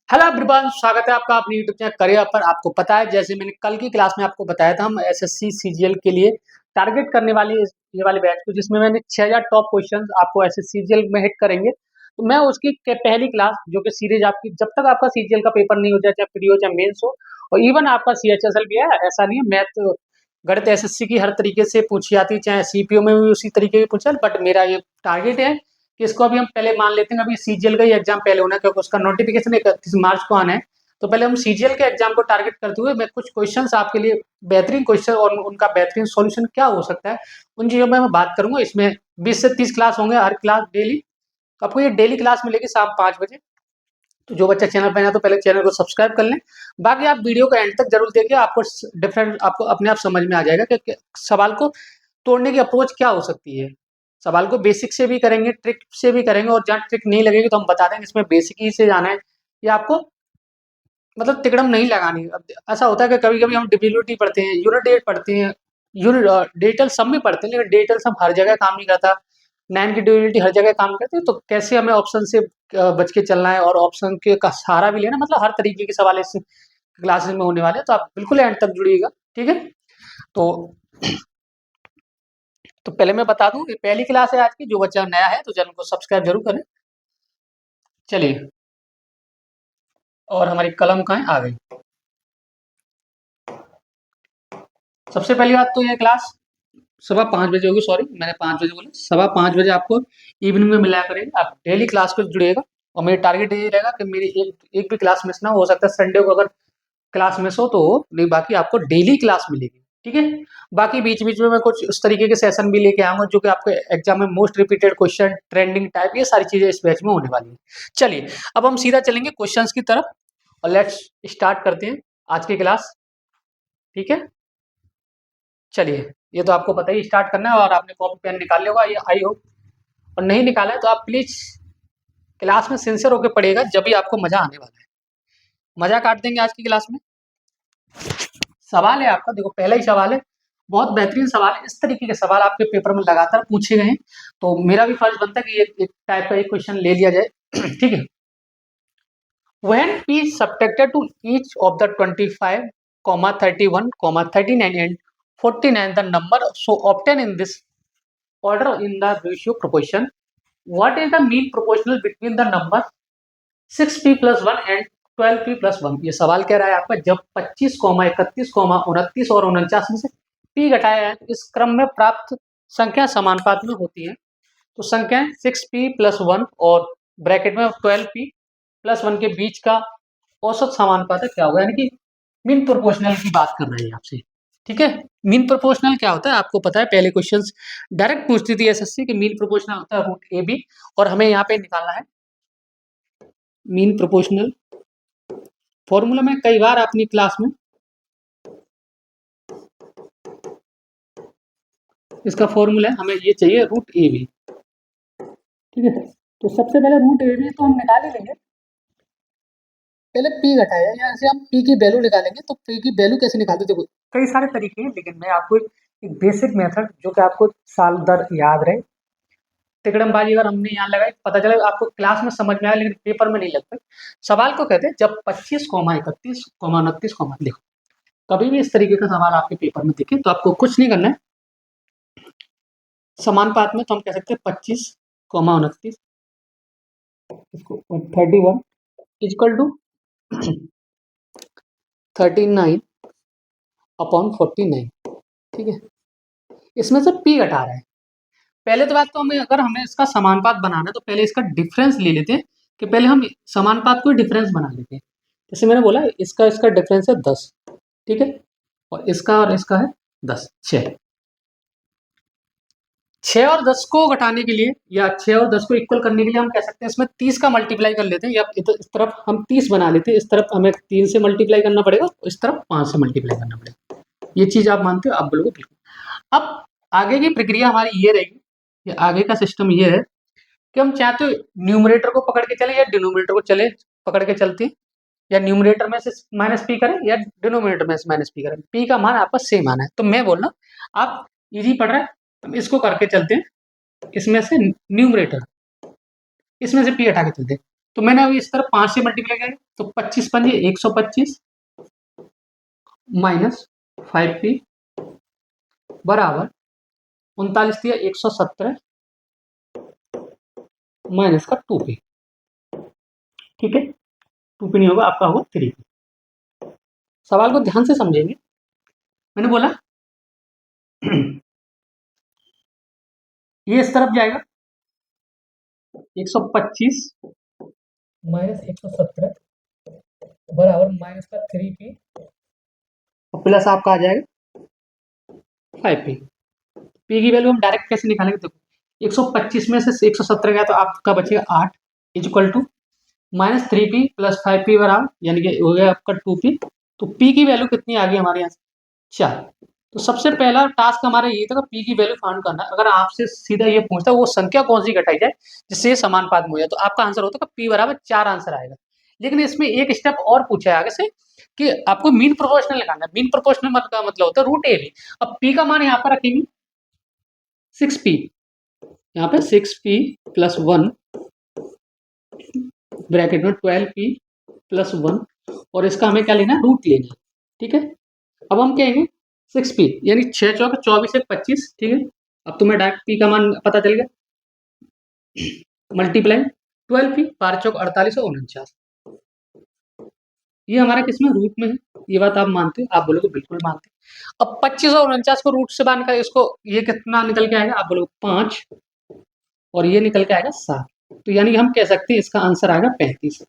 Hello everyone, स्वागत है आपका अपनी यूट्यूब चैनल करियर पर। आपको पता है, जैसे मैंने कल की क्लास में आपको बताया था, हम एसएससी सीजीएल के लिए टारगेट करने वाली ये वाले बैच को, जिसमें मैंने 6000 टॉप क्वेश्चंस आपको एसएससी सीजीएल में हिट करेंगे। तो मैं उसकी पहली क्लास, जो कि सीरीज आपकी, जब तक आपका सीजीएल का पेपर नहीं हो जाए, चाहे प्री हो चाहे मेंस हो, और इवन आपका सीएचएसएल भी है, ऐसा नहीं है। मैथ गणित एसएससी की हर तरीके से पूछी जाती है, चाहे सीपीओ में भी उसी तरीके की पूछा। बट मेरा ये टारगेट है कि इसको अभी हम पहले मान लेते हैं, अभी सीजीएल का ही एग्जाम पहले होना है, क्योंकि उसका नोटिफिकेशन 31 मार्च को आना है। तो पहले हम सीजीएल के एग्जाम को टारगेट करते हुए मैं कुछ क्वेश्चंस आपके लिए, बेहतरीन क्वेश्चन और उनका बेहतरीन सॉल्यूशन क्या हो सकता है, उन चीज़ों में मैं बात करूंगा। इसमें 20 से 30 क्लास होंगे, हर क्लास डेली। आपको ये डेली क्लास मिलेगी शाम 5 बजे। तो जो बच्चा चैनल पर नया तो पहले चैनल को सब्सक्राइब कर लें। बाकी आप वीडियो को एंड तक जरूर देखिए, आपको डिफरेंट, आपको अपने आप समझ में आ जाएगा कि सवाल को तोड़ने की अप्रोच क्या हो सकती है। सवाल को बेसिक से भी करेंगे, ट्रिक से भी करेंगे, और जहाँ ट्रिक नहीं लगेगी तो हम बता देंगे इसमें बेसिक ही से जाना है, या आपको मतलब तिकड़म नहीं लगानी। अब ऐसा होता है कि कभी कभी हम डिबिलिटी पढ़ते हैं, यूनिट डेट पढ़ते हैं, यूनिट डिजिटल सम भी पढ़ते हैं, लेकिन डिजिटल सम हर जगह काम नहीं करता। नाइन की ड्यूरेबिलिटी हर जगह काम करती है। तो कैसे हमें ऑप्शन से बच के चलना है, और ऑप्शन के का सहारा भी लेना, मतलब हर तरीके के सवाल इस क्लासेस में होने वाले हैं। तो आप बिल्कुल एंड तक जुड़िएगा, ठीक है। तो तो पहले मैं बता दूं, ये पहली क्लास है आज की। जो बच्चा नया है तो चैनल को सब्सक्राइब जरूर करें। चलिए, और हमारी कलम कहाँ है, आ गई। सबसे पहली बात तो ये क्लास 5:15 होगी, सॉरी मैंने 5 बजे बोला, 5:15 आपको इवनिंग में मिला करेंगे। आप डेली क्लास को जुड़िएगा, और मेरी टारगेट ये रहेगा कि मेरी एक भी क्लास मिस ना हो सकता है। संडे को अगर क्लास मिस हो तो हो, नहीं बाकी आपको डेली क्लास मिलेगी, ठीक है। बाकी बीच बीच में मैं कुछ उस तरीके के सेशन भी लेके आऊंगा, जो कि आपके एग्जाम में most repeated question, trending type, ये सारी चीजें इस बैच में होने वाली है। चलिए, अब हम सीधा चलेंगे क्वेश्चंस की तरफ, और लेट्स स्टार्ट करते हैं आज की क्लास, ठीक है। चलिए, ये तो आपको पता ही स्टार्ट करना है, और आपने कॉपी पेन निकाल लिया होगा, ये आई हो। और नहीं निकाला है तो आप प्लीज क्लास में सिंसियर होकर पढ़िएगा, जब भी आपको मजा आने वाला है। मजा काट देंगे आज की क्लास में। सवाल है आपका, देखो पहला ही सवाल है, बहुत बेहतरीन सवाल है। इस तरीके के सवाल आपके पेपर में लगातार पूछे गए हैं, तो मेरा भी फर्ज बनता है कि ये एक टाइप का एक क्वेश्चन ले लिया जाए, ठीक है। When p subtracted to each of the 25, 31, 39 and 49, the number so obtained in this order in the ratio proportion, what is the mean proportional between the number 6p plus 1 and 12p plus 1? ये सवाल कह रहा है आपका, जब 25, 31, 29 और 49 में से p घटाया है, इस क्रम में प्राप्त संख्या समानुपात में होती है। तो संख्याएं 6p प्लस 1 और ब्रैकेट में 12p प्लस 1 के बीच का औसत समानुपात क्या होगा, यानी कि मीन प्रोपोर्शनल की बात कर रहे हैं आपसे, ठीक है। मीन प्रोपोर्शनल क्या होता है आपको पता है, पहले क्वेश्चंस डायरेक्ट पूछती थी एसएससी कि मीन प्रोपोर्शनल होता है रूट ए बी, और हमें यहाँ पे निकालना है मीन प्रोपोर्शनल। फॉर्मूला में कई बार अपनी क्लास में इसका फॉर्मूला है, हमें ये चाहिए रूट ए बी, ठीक है। तो सबसे पहले रूट ए बी तो हम निकाल ही लेंगे, पहले पी घटाया, यहाँ से हम पी की वैल्यू निकालेंगे। तो पी की वैल्यू कैसे निकालते, देखो कई सारे तरीके हैं, लेकिन मैं आपको एक बेसिक मेथड, जो कि आपको साल दर याद रहे, तिकड़मबाजी अगर हमने यहाँ लगाई, पता चले आपको क्लास में समझ में आया लेकिन पेपर में नहीं लगता। सवाल को कहते हैं जब 25, 31, 29, देखो कभी भी इस तरीके का सवाल आपके पेपर में दिखे तो आपको कुछ नहीं करना है। समानुपात में तो हम कह सकते हैं 25, 29, इसको 31 इक्वल टू 39 अपॉन 49, ठीक है। इसमें से पी घटा रहा है। पहले तो बात तो हमें इसका समानुपात बनाना है, तो पहले इसका डिफरेंस ले लेते हैं, कि पहले हम समानुपात को डिफरेंस बना लेते हैं। जैसे मैंने बोला, इसका इसका डिफरेंस है 10, ठीक है, और इसका है 10, 6। 6 और 10 को घटाने के लिए, या 6 और 10 को इक्वल करने के लिए हम कह सकते हैं इसमें 30 का मल्टीप्लाई कर लेते हैं, या इस तरफ हम 30 बना लेते हैं, इस तरफ हमें 3 से मल्टीप्लाई करना पड़ेगा, इस तरफ 5 से मल्टीप्लाई करना पड़ेगा। ये चीज आप मानते हो, आप बोलोगे बिल्कुल। अब आगे की प्रक्रिया हमारी ये रहेगी, कि आगे का सिस्टम ये है कि हम चाहे तो न्यूमरेटर को पकड़ के चले, या डिनोमिनेटर को चले पकड़ के चलते हैं, या न्यूमरेटर में से माइनस पी करें, या डिनोमिनेटर में से माइनस पी करें। पी का मान आपका सेम आना है। तो मैं बोल रहा हूँ, आप इजी पढ़ रहे हैं, हम इसको करके चलते हैं, इसमें से न्यूमरेटर, इसमें से पी हटा के चलते हैं, तो मैंने अभी इस तरफ 5 से मल्टीप्लाई किया, तो 25 पंजे 125 माइनस 5p बराबर 39 दिया 117 माइनस का 2p। ठीक है, 2p नहीं होगा, आपका होगा 3p। सवाल को ध्यान से समझेंगे। मैंने बोला ये इस तरफ जाएगा 125 माइनस 117 बराबर माइनस का 3p और प्लस आपका आ जाएगा 5p। p की वैल्यू हम डायरेक्ट कैसे निकालेंगे, देखो 125 में से 117 गया तो आपका बचेगा 8 equal to minus 3p plus 5p बराबर यानी कि हो गया आपका 2p। तो p की वैल्यू कितनी आ गई हमारे यहाँ से 4। तो सबसे पहला टास्क हमारा ये था कि p की वैल्यू फाइंड करना। अगर आपसे सीधा ये पूछता वो संख्या कौन सी घटाई जाए जिससे समानुपात में हो जाए, तो आपका आंसर होता है p बराबर 4 आंसर आएगा। लेकिन इसमें एक स्टेप और पूछा है आगे से कि आपको मीन प्रोपोर्शनल लगाना है। मीन प्रोपोर्शनल का मतलब होता है रूट ए बी। अब p का मान यहाँ पर रखेंगे 6p, यहाँ पे 6p प्लस 1 ब्रैकेट में 12p प्लस 1 और इसका हमें क्या लेना है, रूट लेना है। ठीक है, अब हम कहेंगे 6p यानी 6 चौक 24 एक 25। ठीक है, अब तुम्हें डायरेक्ट p का मान पता चल गया, मल्टीप्लाई 12p 12 चौक 48 और 49। ये हमारा किसमें रूट में है, ये बात आप मानते हो? आप बोलोगे बिल्कुल मानते हैं। अब 25 और 49 को रूट से बाहर निकाल, इसको ये कितना निकल के आएगा, आप बोलोगे 5 और ये निकल के आएगा 7। तो यानी हम कह सकते हैं इसका आंसर आएगा 35।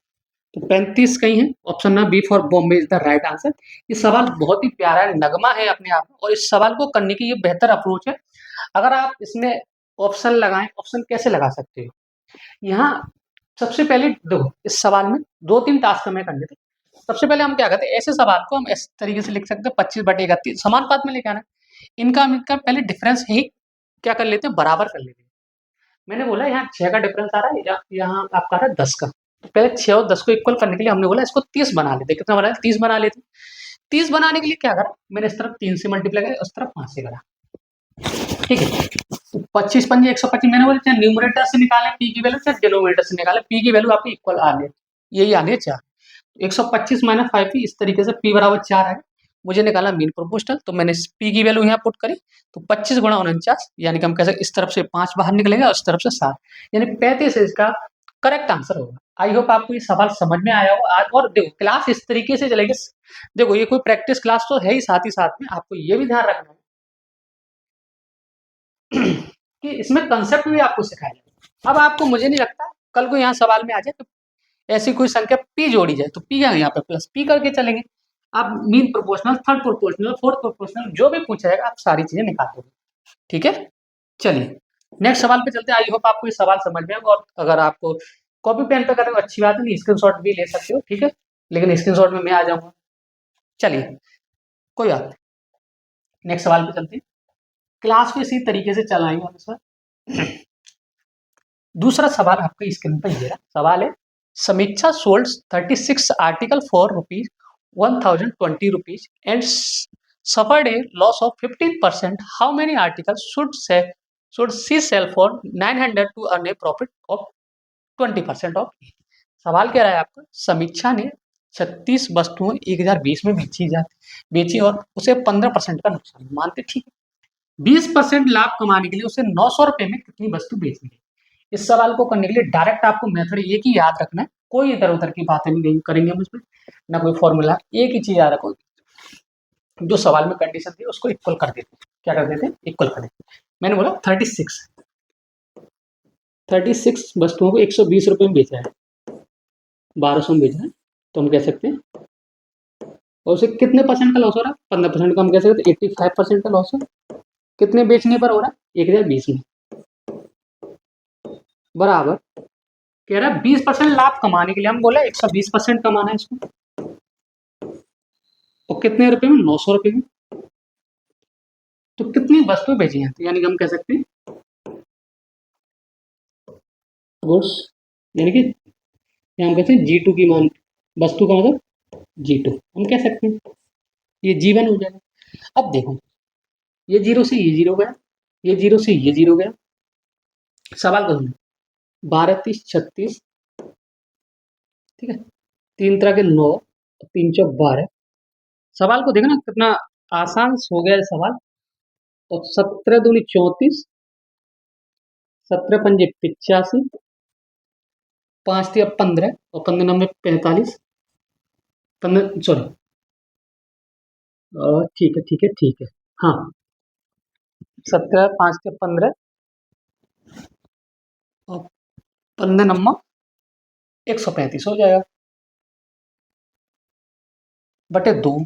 तो 35 कहीं है, option number B for Bombay is the right answer. ये सवाल बहुत ही प्यारा है, नगमा है अपने आप में, और इस सवाल को करने की ये बेहतर अप्रोच है। अगर आप इसमें ऑप्शन लगाएं, ऑप्शन कैसे लगा सकते हो, यहाँ सबसे पहले देखो इस सवाल में 2-3 टास्क हमें करने थे। सबसे पहले हम क्या करते हैं, ऐसे सवाल को हम इस तरीके से लिख सकते हैं 25/31 समानुपात में लेके आना। इनका पहले डिफरेंस ही क्या कर लेते हैं, बराबर कर लेते हैं। मैंने बोला यहाँ 6 का डिफरेंस आ रहा है, यहाँ आपका आ रहा है 10 का। तो पहले 6 और 10 को इक्वल करने के लिए हमने बोला इसको 30 बना लेते। कितना बना, 30 बना लेते। 30 बनाने के लिए क्या करा, मैंने इस तरफ 3 से मल्टीप्लाई करा, उस तरफ 5 से करा। ठीक है, तो 25 पंजे 125। मैंने बोला चाहे न्यूमरेटर से निकाले पी की वैल्यू, चाहे डिनोमिनेटर से निकाले पी की वैल्यू आपकी इक्वल आ रही, यही आ रही है 4। 125 माइनस 5p, इस तरीके से p बराबर 4 है। मुझे निकाला मीन प्रोपोर्शनल, तो मैंने p की वैल्यू यहाँ पुट करी, तो 25 गुणा 49 यानी कि हम कह सकते इस तरफ से 5 बाहर निकलेगा और इस तरफ से 7 यानी 35 इसका करेक्ट आंसर होगा। आई होप आपको ये सवाल समझ में आया हो आज। और देखो क्लास इस तरीके से चलेगी, देखो ये कोई प्रैक्टिस क्लास तो है ही, साथ ही साथ में आपको ये भी ध्यान रखना है कि इसमें कंसेप्ट भी आपको सिखाया जाए। अब आपको मुझे नहीं लगता कल को यहाँ सवाल में आ जाए तो ऐसी कोई संख्या p जोड़ी जाए तो p यहाँ पे प्लस p करके चलेंगे। आप mean proportional, third proportional, fourth proportional जो भी पूछा जाएगा आप सारी चीजें निकाल दोगे। ठीक है, चलिए नेक्स्ट सवाल पे चलते हैं। आई होप आपको ये सवाल समझ में आएगा, और अगर आपको कॉपी पेन पे करें तो अच्छी बात है, नहीं स्क्रीनशॉट भी ले सकते हो। ठीक है, लेकिन स्क्रीनशॉट में मैं आ जाऊंगा। चलिए कोई बात नहीं, नेक्स्ट सवाल पे चलते हैं। क्लास को इसी तरीके से चलाएंगे हम सर। दूसरा सवाल आपका स्क्रीन पर ये सवाल है, समीक्षा sold 36 article for rupees 1020 and suffered a loss of 15%. How many articles should she sell for 900 to earn a profit of 20% of? सवाल कह रहा है आपका, समीक्षा ने 36 वस्तुएं 1020 में बेची और उसे 15% का नुकसान, मानते ठीक है। 20% लाभ कमाने के लिए उसे 900 रुपए में कितनी वस्तु बेचनी है। इस सवाल को करने के लिए डायरेक्ट आपको मेथड एक ही याद रखना है, कोई इधर उधर की बातें नहीं करेंगे हम इसमें, ना कोई फॉर्मूला, एक ही चीज याद रखो, जो सवाल में कंडीशन थी उसको इक्वल कर देते। क्या कर देते, इक्वल कर देते। मैंने बोला 36 वस्तुओं को 120 रुपए में बेचा है, 1200 में बेचा है, तो हम कह सकते हैं और उसे कितने परसेंट का लॉस हो रहा है, 15% का हम कह सकते हैं 85% का लॉस है। कितने बेचने पर हो रहा है, 1020 में, बराबर कह रहा है 20% लाभ कमाने के लिए हम बोला 120% कमाना है इसको, और कितने रुपए में, 900 रुपए में। तो कितनी वस्तु बेची हैं, तो यानी कि हम कह सकते हैं गुड्स, यानी कि हम कहते हैं G2 की मान, वस्तु का मतलब G2 हम कह सकते हैं, ये G1 हो जाएगा। अब देखो ये 0 से ये 0 गया, ये 0 से ये 0 गया। सवाल को सुनो, 12 30 36 ठीक है, 3 तरह के 9, 3 चौक 12। सवाल को देखना कितना आसान हो गया है सवाल। और 17 दूनी 34, 17 पंजे 85, 5 तिया 15 और 15 नंबर 45, 15 सॉरी, ठीक है ठीक है ठीक है। हाँ, 17 5 के 15 और 15 नंबर 135 हो जाएगा बटे 2।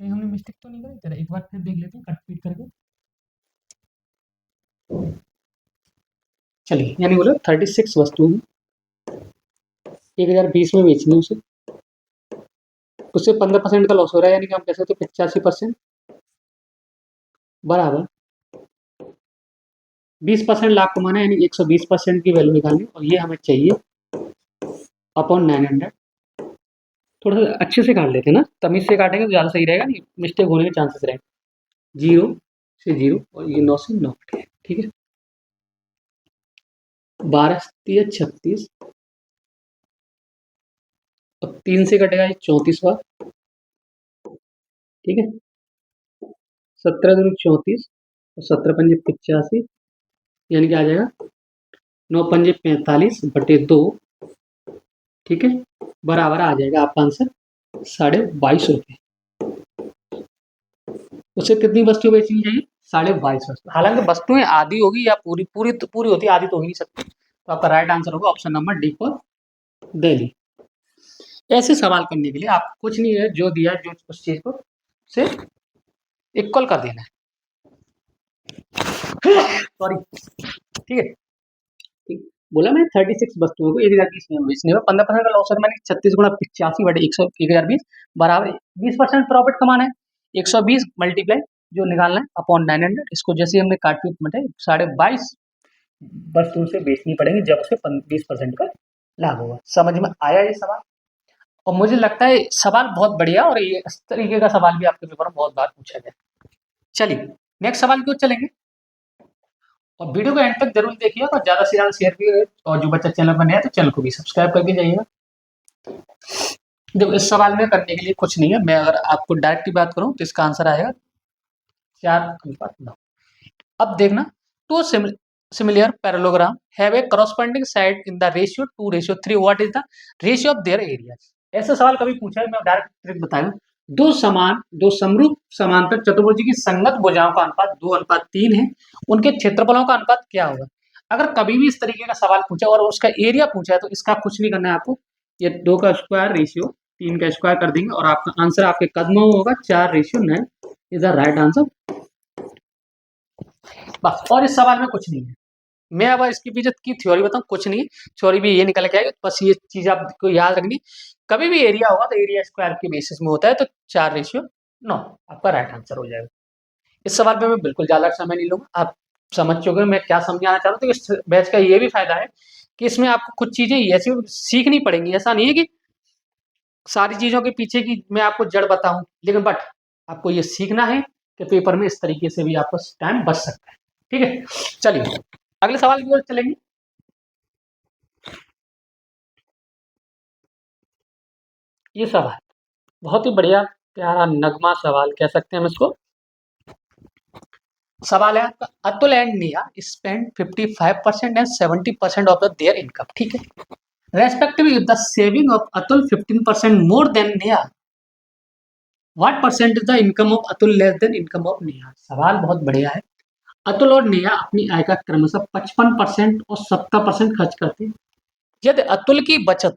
कहीं हमने मिस्टेक तो नहीं करी? जरा एक बार फिर देख लेते हैं कट पीट करके। चलिए, यानी बोलो 36 वस्तुएं हैं, 1020 में बेचनी है उसे, उससे 15% का लॉस हो रहा है, यानी कि हम कह सकते हैं 85% बराबर 20% लाभ कमाना है, यानी 120% की वैल्यू निकालनी, और ये हमें चाहिए अपॉन 900। थोड़ा सा अच्छे से काट लेते हैं ना, तमीज से काटेंगे तो ज़्यादा सही रहेगा, नहीं मिस्टेक होने के चांसेस रहेंगे। 0 से 0 और ये 9 से 9 कटेगा, ठीक है। 12 तिया 36 और 3 से कटेगा ये 34 बार, ठीक है। 17 दूनी 34 और 17 पंजे 85, यानी कि आ जाएगा 9 पंजे 45 बटे 2, ठीक है, बराबर आ जाएगा आपका आंसर 22.5 रुपये। उसे कितनी वस्तुएं बेचनी चाहिए? 22.5 वस्तु। हालांकि वस्तुएं आधी होगी या पूरी पूरी तो पूरी होती है, आधी तो हो ही नहीं सकती। तो आपका राइट आंसर होगा option number D for Delhi. ऐसे सवाल करने के लिए आप कुछ नहीं है, जो दिया जो उस चीज को से इक्वल कर देना है। सॉरी, ठीक है, ठीक। बोला मैंने 36 वस्तुओं को 1020 में बेचने में 15% का लॉस है, मैंने 36 गुणा 85 बटे 1020 बराबर 20% प्रॉफिट कमाना है। 120 मल्टीप्लाई जो निकालना है अपॉन 900, इसको जैसे हमने काट पीट बटे 22.5 वस्तुओं से बेचनी पड़ेगी, जब उसे 20% का लाभ होगा। समझ में आया ये सवाल? और मुझे लगता है सवाल बहुत बढ़िया, और ये इस तरीके का सवाल भी आपके पेपर में बहुत बार पूछा गया। चलिए नेक्स्ट सवाल की ओर चलेंगे, और वीडियो को एंड तक जरूर देखिए और ज़्यादा से ज़्यादा शेयर भी, और जो बच्चा चैनल पर नया है तो चैनल को भी सब्सक्राइब करके जाइएगा। देखो, इस सवाल में करने के लिए कुछ नहीं है, मैं अगर आपको डायरेक्ट ही बात करूं तो इसका आंसर आएगा 4:9। अब देखना, two similar parallelogram have a corresponding side in the ratio 2:3, what is the ratio of their areas. ऐसा सवाल कभी पूछा है, मैं डायरेक्ट ट्रिक बताऊं। दो समरूप समांतर चतुर्भुज की संगत भुजाओं का अनुपात 2:3 है, उनके क्षेत्रफलों का अनुपात क्या होगा? अगर कभी भी इस तरीके का सवाल पूछा और उसका एरिया पूछा है, तो इसका कुछ नहीं करना है आपको, ये 2 का स्क्वायर रेशियो 3 का स्क्वायर कर देंगे और आपका आंसर आपके कदमों में होगा 4:9 इज द राइट आंसर। बस, और इस सवाल में कुछ नहीं है। मैं अब इसके पीछे की थ्योरी बताऊं, कुछ नहीं, थ्योरी भी ये निकल के आएगा, बस ये चीज आपको याद रखनी, कभी भी एरिया होगा तो एरिया स्क्वायर के बेसिस में होता है, तो 4:9 आपका राइट आंसर हो जाएगा। इस सवाल पे मैं बिल्कुल ज्यादा समय नहीं लूंगा, आप समझ चुके हो मैं क्या समझाना चाह रहा हूँ। तो इस बैच का ये भी फायदा है कि इसमें आपको कुछ चीजें ऐसी सीखनी पड़ेंगी, ऐसा नहीं है कि सारी चीजों के पीछे की मैं आपको जड़ बताऊं, लेकिन बट आपको ये सीखना है कि पेपर में इस तरीके से भी आपको टाइम बच सकता है, ठीक है। चलिए अगले सवाल की ओर चलेंगे। ये सवाल बहुत ही बढ़िया प्यारा नगमा सवाल कह सकते हैं हम इसको। सवाल है आपका, Atul and Nia spend 55% and 70% of the their income, ठीक है। Respectively the saving of Atul 15% more than Nia, what percent is the income of Atul less than income of Neha. सवाल बहुत बढ़िया है। अतुल और नेहा अपनी आय का क्रमशः 55% और 70% खर्च करते हैं। यदि अतुल की बचत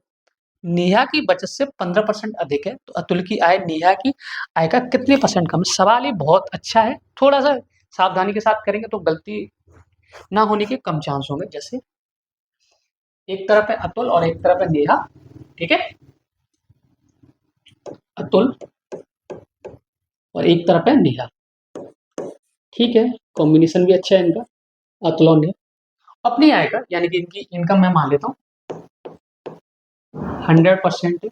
नेहा की बचत से 15% अधिक है, तो अतुल की आय नेहा की आय का कितने परसेंट कम है? सवाल ही बहुत अच्छा है, थोड़ा सा सावधानी के साथ करेंगे तो गलती ना होने के कम चांस होंगे। जैसे एक तरफ है अतुल और एक तरफ है नेहा, ठीक है, अतुल और एक तरफ है नेहा, ठीक है, कॉम्बिनेशन भी अच्छा है इनका, अतुल और नेहा। अपनी आय का यानी कि इनकी इनकम मैं मान लेता हूँ 100%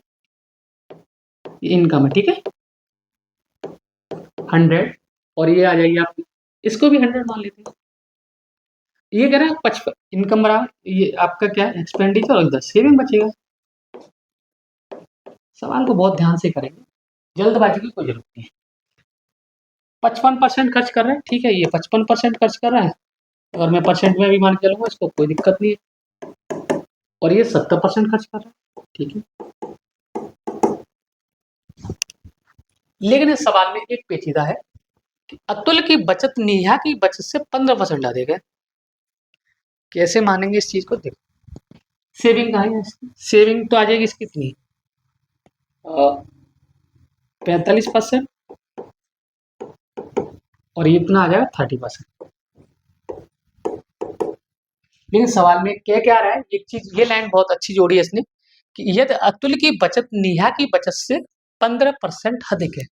इनकम है, ठीक है, 100, और ये आ जाएगी आपकी, इसको भी 100 मान लेते हैं। ये कह रहे हैं 55 इनकम बराबर, ये आपका क्या है एक्सपेंडिचर और इधर सेविंग बचेगा, सवाल को बहुत ध्यान से करेंगे, जल्दबाजी की कोई जरूरत नहीं है। 55% खर्च कर रहे हैं, ठीक है, ये 55% खर्च कर रहा है, अगर मैं परसेंट में भी मान के चलूंगा इसको कोई दिक्कत नहीं है। और ये 70% खर्च कर रहा है, ठीक है। लेकिन इस सवाल में एक पेचीदा है कि अतुल की बचत नेहा की बचत से 15% अधिक है। कैसे मानेंगे इस चीज को? देखो, सेविंग कहाँ है इसकी? सेविंग तो आ जाएगी इसकी कितनी, 45%, और ये इतना आ जाएगा 30%। लेकिन सवाल में क्या रहा है, एक चीज, ये लाइन बहुत अच्छी जोड़ी है इसने, कि यदि अतुल की बचत नेहा की बचत से 15% अधिक है।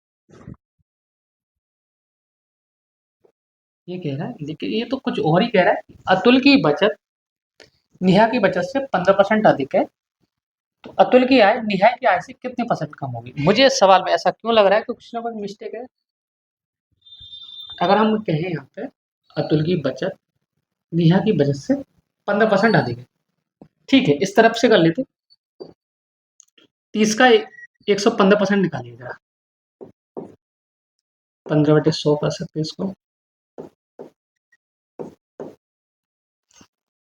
ये कह रहा है, लेकिन ये तो कुछ और ही कह रहा है, अतुल की बचत नेहा की बचत से 15% अधिक है, तो अतुल की आय नेहा की आय से कितने परसेंट कम होगी? मुझे इस सवाल में ऐसा क्यों लग रहा है कि कुछ ना कुछ मिस्टेक है। अगर हम कहें यहाँ पे अतुल की बचत नेहा की बचत से 15% अधिक है, ठीक है, इस तरफ से कर लेते, 30 का 115% निकालिएगा, 15/100 कर सकते हैं इसको,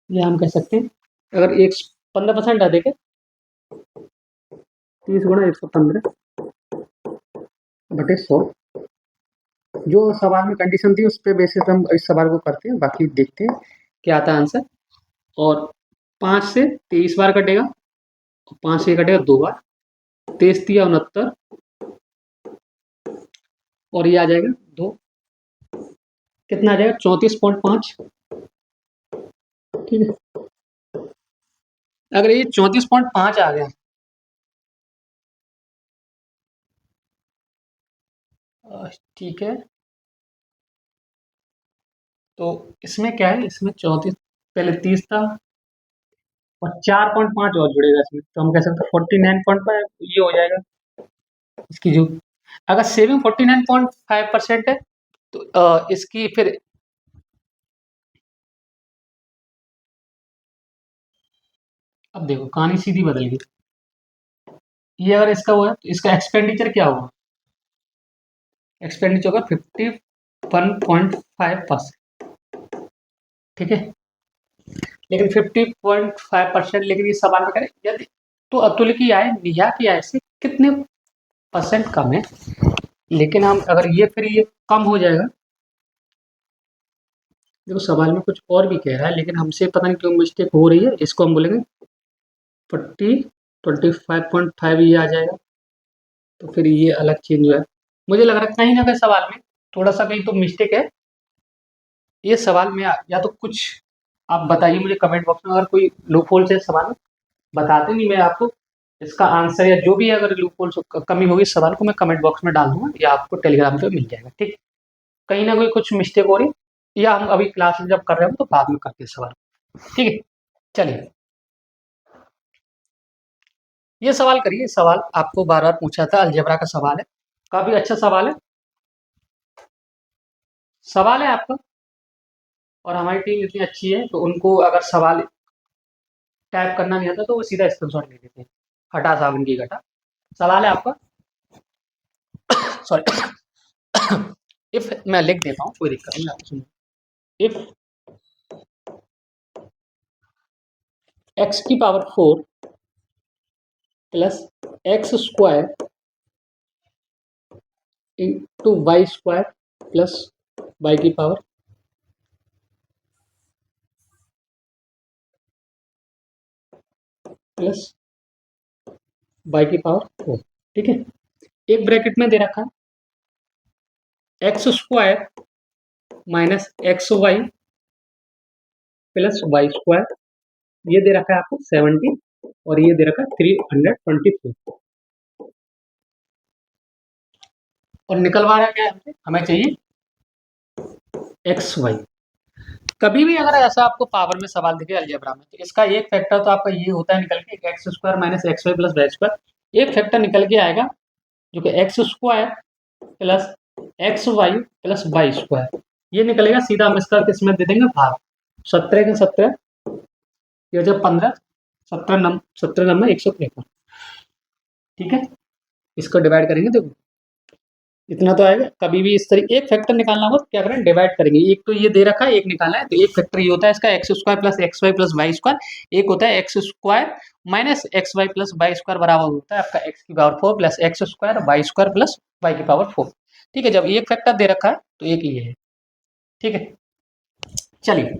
या हम कह सकते हैं अगर एक 15% अधिक है, 30 × 115/100, जो सवाल में कंडीशन थी उस पे बेसिस हम इस सवाल को करते हैं, बाकी देखते हैं क्या आता है आंसर। और 5 से 23 बार कटेगा, 5 से कटेगा 2 बार, 23 × 69, और ये आ जाएगा 2, कितना आ जाएगा 34.5, ठीक है। अगर ये 34.5 आ गया, ठीक है, तो इसमें क्या है, इसमें 34, पहले 30 था और 4.5 और जुड़ेगा इसमें, तो हम कह सकते हैं 49.5 ये हो जाएगा इसकी जो। अगर सेविंग 49.5% है तो इसकी फिर अब देखो कहानी सीधी बदल गई। ये अगर इसका हुआ तो इसका एक्सपेंडिचर क्या होगा? एक्सपेंडिचर होगा 51.5%, ठीक है। लेकिन 50.5%, लेकिन ये सवाल में करें यदि, तो अतुल की आय नेहा की आय से कितने परसेंट कम है। लेकिन हम अगर ये फिर ये कम हो जाएगा, देखो सवाल में कुछ और भी कह रहा है लेकिन हमसे पता नहीं क्यों मिस्टेक हो रही है, इसको हम बोलेंगे 25.5 ये आ जाएगा, तो फिर ये अलग चेंज हुआ है। मुझे लग रहा है कहीं ना कहीं सवाल में थोड़ा सा कहीं तो मिस्टेक है। ये सवाल में या तो कुछ आप बताइए मुझे कमेंट बॉक्स में, अगर कोई लूप होल से सवाल बताते नहीं, मैं आपको इसका आंसर या जो भी अगर लूप होल कमी होगी इस सवाल को मैं कमेंट बॉक्स में डाल दूंगा या आपको टेलीग्राम पे मिल जाएगा, ठीक। कहीं ना कोई कुछ मिस्टेक हो रही, या हम अभी क्लास में जब कर रहे हो तो बाद में करते हैं सवाल, ठीक है। चलिए, ये सवाल करिए, सवाल आपको बार बार पूछा था, अलजेब्रा का सवाल है, काफी अच्छा सवाल है आपका। और हमारी टीम इतनी अच्छी है तो उनको अगर सवाल टाइप करना नहीं आता तो वो सीधा स्क्रीनशॉट ले लेते हैं, हटा साबुन की घटा। सवाल है आपका, सॉरी, इफ मैं लिख देता हूँ कोई दिक्कत नहीं, आप सुनो। If x⁴ plus x² into y² plus y⁴ plus y⁴, ठीक है। एक ब्रैकेट में दे रखा है x² minus xy plus y², ये दे रखा है आपको 70, और ये दे रखा है 323, और निकलवा रहा क्या है, हमें चाहिए xy। कभी भी अगर ऐसा आपको पावर में सवाल दिखे अलजेब्रा में, तो इसका एक फैक्टर तो आपका ये होता है निकल के x² minus xy plus y², एक फैक्टर निकल के आएगा जो कि x² plus xy plus y², ये निकलेगा सीधा, हम इसका किसमें दे देंगे भाग, 17 के 17, ये जब 15, 17 नंबर 153, ठीक है। इसको डिवाइड करेंगे, देखो इतना तो आएगा। कभी भी इस तरीके एक फैक्टर निकालना होगा तो क्या करें, डिवाइड करेंगे। एक तो ये दे रखा है, एक निकालना है, तो एक फैक्टर ये होता है इसका X square plus X Y plus Y square. एक होता है X square minus X Y plus Y square बराबर होता है आपका एक्स की power 4 plus X square plus Y की पावर 4। ठीक है, जब एक फैक्टर दे रखा है तो एक ये है। ठीक है, चलिए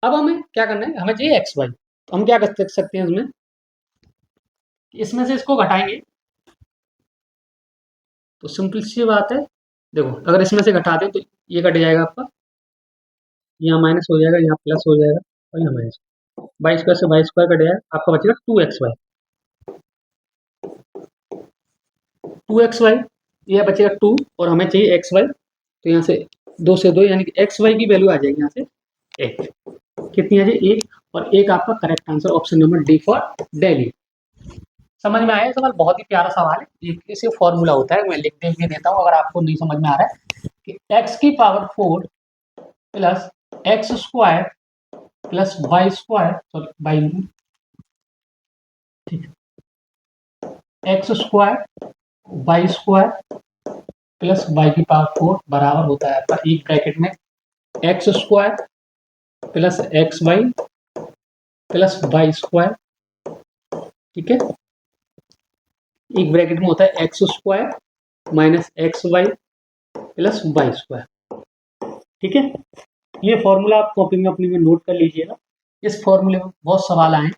अब हमें क्या करना है, हमें चाहिए एक्स वाई। तो हम क्या कर सकते हैं इसमें, इसमें से इसको घटाएंगे। तो सिंपल सी बात है, देखो अगर इसमें से घटा दें तो ये कट जाएगा आपका, यहाँ माइनस हो जाएगा, यहाँ प्लस हो जाएगा और यहाँ माइनस। वाई स्क्वायर से वाई स्क्वायर कट जाएगा, आपका बचेगा 2xy। 2xy ये बचेगा 2 और हमें चाहिए xy। तो यहाँ से 2 से 2 यानी कि xy की वैल्यू आ जाएगी यहाँ से 1। कितनी आ जाएगी 1, और एक आपका correct answer option number D for Delhi. समझ में आया सवाल? बहुत ही प्यारा सवाल है। इसे फॉर्मूला होता है, मैं लिख दे भी देता हूँ अगर आपको नहीं समझ में आ रहा है, कि x की power 4 plus X square plus Y square, sorry Y, ठीक है, X square Y square plus Y की पावर 4 बराबर होता है आपका एक ब्रैकेट में X square plus X Y plus Y square. ठीक है, एक ब्रैकेट में होता है X square minus X Y plus Y square. ठीक है, ये फॉर्मूला आप कॉपी में अपनी में नोट कर लीजिएगा। इस फॉर्मूले में बहुत सवाल आए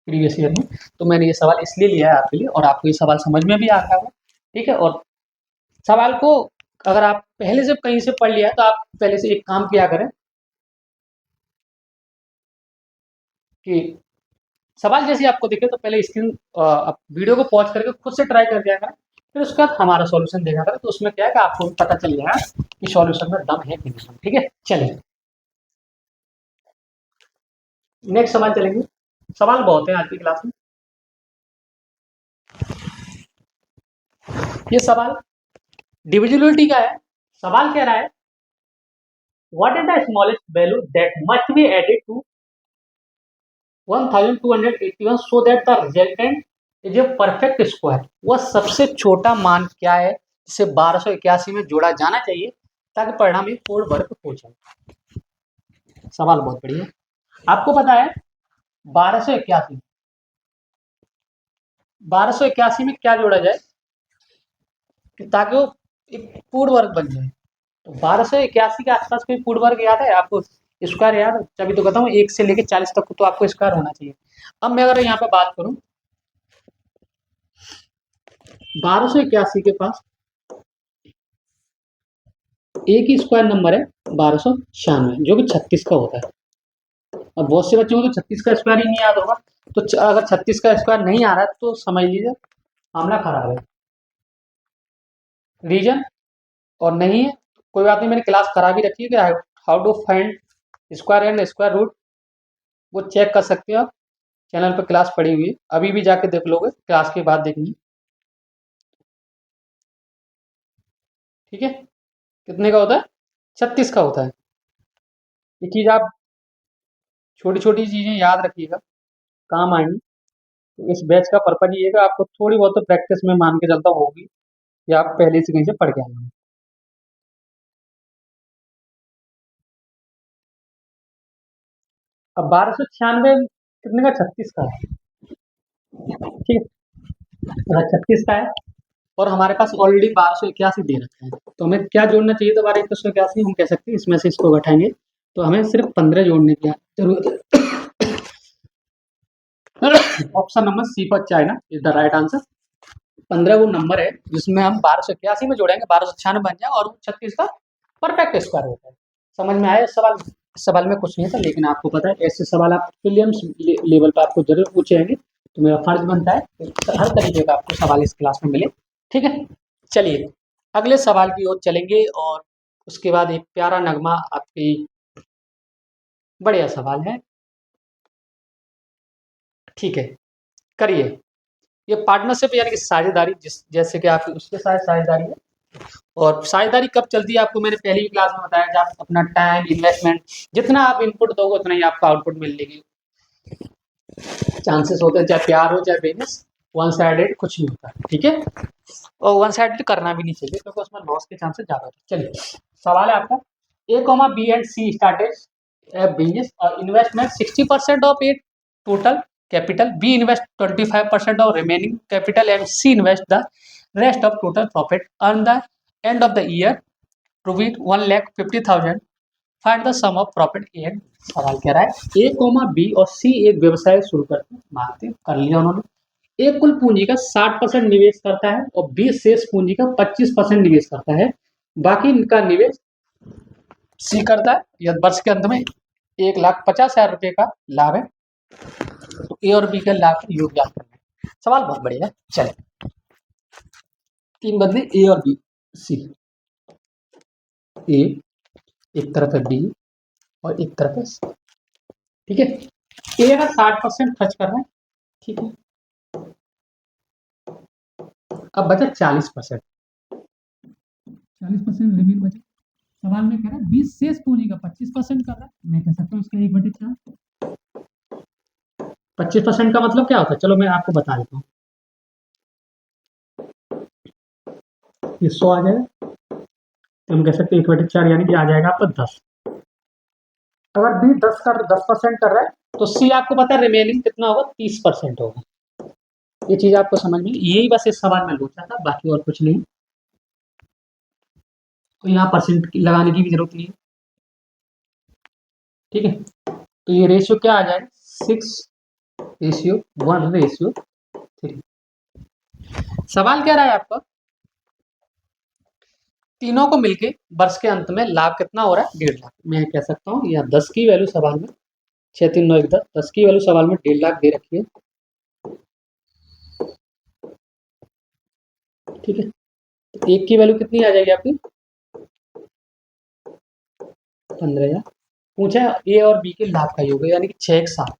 प्रीवियस ईयर में, तो मैंने ये सवाल इसलिए लिया है आपके लिए, और आपको ये सवाल समझ में भी आ रहा है। ठीक है, और सवाल को अगर आप पहले से कहीं से पढ़ लिया है तो आप पहले से एक काम किया करें कि सवाल जैसे आपको दिखे तो पहले स्क्रीन वीडियो को पॉज करके खुद से ट्राई कर दिया करें, फिर उसके बाद हमारा सॉल्यूशन देखा करें। तो उसमें क्या है कि आपको पता चल जाएगा कि सॉल्यूशन में दम है कि नहीं। ठीक है, चलिए नेक्स्ट सवाल चलेंगे। सवाल बहुत है आज की क्लास में। ये सवाल डिविजिबिलिटी का है। सवाल कह रहा है what is the smallest value that must be added to 1281 so that the resultant is a perfect square. वह सबसे छोटा मान क्या है जिसे 1281 में जोड़ा जाना चाहिए ताकि परिणाम एक पूर्ण वर्ग हो जाए। सवाल बहुत बढ़िया। आपको पता है 1281 में क्या जोड़ा जाए ताकि वो एक पूर्ण वर्ग बन जाए। तो 1281 के आसपास कोई पूर्ण वर्ग याद है आपको? स्क्वायर याद है? तभी तो कहता हूँ 1 से लेकर 40 तक तो आपको स्क्वायर होना चाहिए। अब मैं अगर यहाँ पे बात करूं 1281 के पास एक ही स्क्वायर नंबर है 1296, जो कि 36 का होता है। अब बहुत से बच्चों को तो 36 का स्क्वायर ही नहीं याद होगा। तो अगर 36 का स्क्वायर नहीं आ रहा है तो समझ लीजिए मामला खराब है। रीजन और नहीं है कोई बात नहीं, मैंने क्लास करा भी रखी है कि how to find square and square root, वो चेक कर सकते हो आप। चैनल पर क्लास पड़ी हुई है, अभी भी जाके देख लोगे, क्लास के बाद देखनी। ठीक है, कितने का होता है? 36 का होता है। ये चीज़ आप छोटी छोटी चीज़ें याद रखिएगा, काम आएंगी। तो इस बैच का पर्पज ये है कि आपको थोड़ी बहुत तो प्रैक्टिस में मान के चलता होगी या आप पहले से कहीं से पढ़ के आए हैं। अब 1296 कितने का? 36 का है। ठीक है, 36 का है और हमारे पास ऑलरेडी 1281 दे रखा है। तो हमें क्या जोड़ना चाहिए? तो 1281 हम कह सकते हैं इसमें से इसको घटाएंगे तो हमें सिर्फ 15 जोड़ने की जरूरत है। ऑप्शन नंबर सी पर China is the right answer. 15 वो नंबर है जिसमें हम 1281 में जोड़ेंगे, 1296 बन जाए और वो 36 का परफेक्ट स्क्वायर होता है। समझ में आया? सवाल सवाल में कुछ नहीं था, लेकिन आपको पता है ऐसे सवाल आप प्रीलिम्स लेवल पर आपको जरूर पूछेंगे। तो मेरा फर्ज बनता है कि हर तरीके का आपको सवाल इस क्लास में मिले। ठीक है, चलिए अगले सवाल की ओर चलेंगे और उसके बाद एक प्यारा नगमा आपकी बढ़िया सवाल है। ठीक है, करिए। ये पार्टनरशिप यानी कि साझेदारी, जिस जैसे कि आप उसके साथ साझेदारी है। और साझेदारी कब चलती है आपको मैंने पहली क्लास में बताया, जब आप अपना टाइम इन्वेस्टमेंट जितना आप इनपुट दोगे उतना ही आपका आउटपुट मिलने की चांसेस होते हैं, चाहे प्यार हो चाहे बिजनेस। वन साइडेड कुछ नहीं होता, ठीक है। और वन साइडेड करना भी नहीं चाहिए क्योंकि उसमें लॉस के चांसेस ज़्यादा होते हैं। चलिए सवाल है आपका, A comma B and C started business और investment 60% of a total capital, B invest 25% of remaining capital and C invest the rest of total profit earn the end of the year rupees 1,50,000, find the sum of profit A and. सवाल कह रहा है ए comma B और सी एक व्यवसाय शुरू करते हैं, मानते हैं, कर लिया उन्होंने। ए कुल पूंजी का 60% निवेश करता है और बी शेष पूंजी का 25% निवेश करता है, बाकी इनका निवेश सी करता है। यह वर्ष के अंत में 1,50,000 रुपए का लाभ है, तो ए और बी का लाभ का योगदान करना है। सवाल बहुत बढ़िया है। चले तीन बदले ए और बी, सी, ए एक तरफ है, बी और एक तरफ है सी, ठीक है। ए का 60% खर्च कर रहा है, ठीक है। अब बचा 40%, 40% रिमेन बचा। सवाल में कह रहा है 20 शेष पूंजी का 25% कर रहा है, मैं कह सकता हूँ इसका 1/4। 25% का मतलब क्या होता है, चलो मैं आपको बता देता हूँ। ये 100 आ जाएगा, तो हम कह सकते हैं 1/4 यानी कि आ जाएगा आपका 10। अगर बी 10% कर रहा है तो सी आपको पता है रिमेनिंग कितना होगा, 30% होगा। ये चीज आपको समझ में, यही बस इस सवाल में लोचा था, बाकी और कुछ नहीं। तो यहाँ परसेंट लगाने की भी जरूरत नहीं है, ठीक है। तो ये रेशियो क्या आ जाएगा, 6:1:3। सवाल क्या रहा है आपका, तीनों को मिलके वर्ष के अंत में लाभ कितना हो रहा है, 1.5 लाख। मैं कह सकता हूँ या 10 की वैल्यू सवाल में 6, 3, 9, 1, 10, 10 की वैल्यू सवाल में 1.5 लाख दे रखी है, ठीक है। तो एक की वैल्यू कितनी आ जाएगी आपकी, 15,000। पूछा ए और बी के लाभ का योग, यानी कि 6 1 7,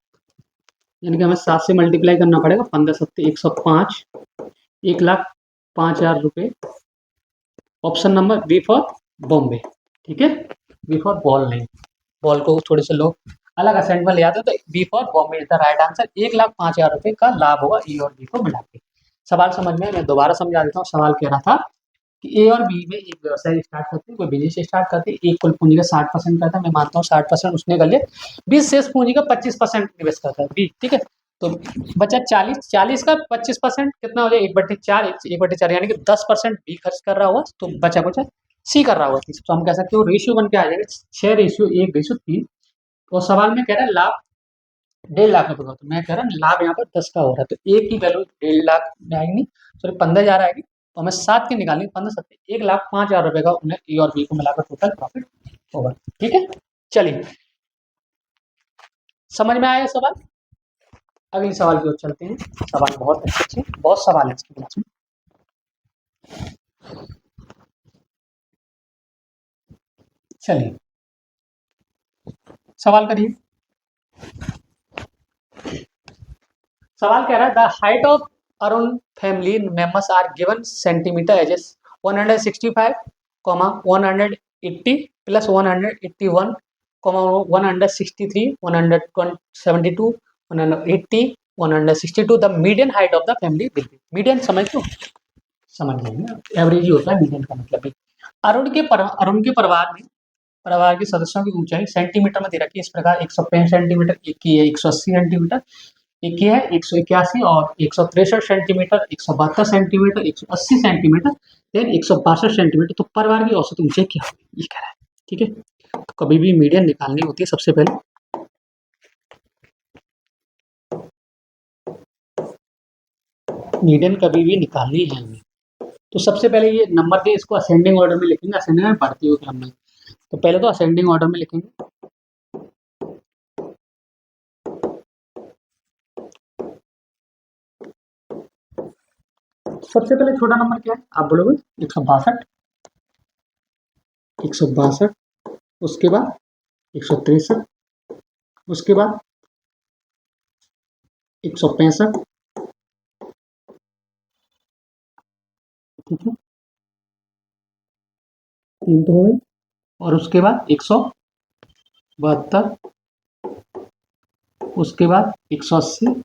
यानी कि हमें 7 से मल्टीप्लाई करना पड़ेगा। 15 7 105, 1,05,000 रुपये। Option number B for Bombay, ठीक है। बी फॉर बॉल नहीं, बॉल को थोड़े से लोग अलग असेंट में ले आते हैं, तो B for Bombay is the right answer. 1,05,000 रुपये का लाभ होगा ए और बी को मिला के। सवाल समझ में, मैं दोबारा समझा देता हूँ। सवाल कह रहा था कि ए और बी में एक व्यवसाय स्टार्ट करते हैं, कोई बिजनेस स्टार्ट करते हैं। एक कुल पूंजी का 60% करता है, मैं मानता हूँ 60% उसने कर लिया। 20 शेष पूंजी का 25% निवेश करता है बी, ठीक है। तो बचा 40 का 25% कितना हो जाए, 1/4, 1/4 यानी कि 10% बी खर्च कर रहा होगा, तो बचा बचा सी कर रहा होगा। तो हम कह सकते हो रेशियो बन के आ जाएगा 6:1:3। और सवाल में कह रहा है लाभ 1.5 लाख रुपए का, तो मैं कह रहा हूँ लाभ यहाँ पर 10 का हो रहा है, तो एक की वैल्यू 1.5 लाख में आएगी, नहीं सॉरी 15,000 आएगी। तो हमें 7 की निकालनी, 15 7 1,05,000 रुपए का उन्हें ए और बी को मिलाकर टोटल प्रॉफिट होगा, ठीक है। चलिए समझ में आया सवाल। अगले सवाल की ओर चलते हैं। सवाल बहुत अच्छे, बहुत सवाल है इसके क्लास में। चलिए सवाल करिए। सवाल कह रहा है the height of Arun family members are given centimetre ages 165, 180 plus 181, 163, 172, 180, 162। The median height of the family will be. Median समझ लो, समझ लेंगे, एवरेज ही होता है मीडियन का मतलब भी। अरुण के परिवार के सदस्यों की ऊंचाई सेंटीमीटर में दे रखी है इस प्रकार, 165 सेंटीमीटर, एक की है 180 सेंटीमीटर, एक की है 181 और 163 centimetre, 172 centimetre, 180 centimetre, then 162 centimetre. तो परिवार की औसत ऊंचाई क्या होगी, ये कह रहा है, ठीक है। तो कभी भी मीडियन निकालनी होती है सबसे पहले। मीडियन कभी भी निकालनी है हमें, तो सबसे पहले ये नंबर दे, इसको असेंडिंग ऑर्डर में लिखेंगे, असेंडिंग में बढ़ती हुई क्रम में। तो पहले तो असेंडिंग ऑर्डर में लिखेंगे। सबसे पहले छोटा नंबर क्या है आप बोलोगे, 162, 162, उसके बाद 163, उसके बाद 165, ठीक है, 3 तो हो गए, और उसके बाद 172, उसके बाद 180,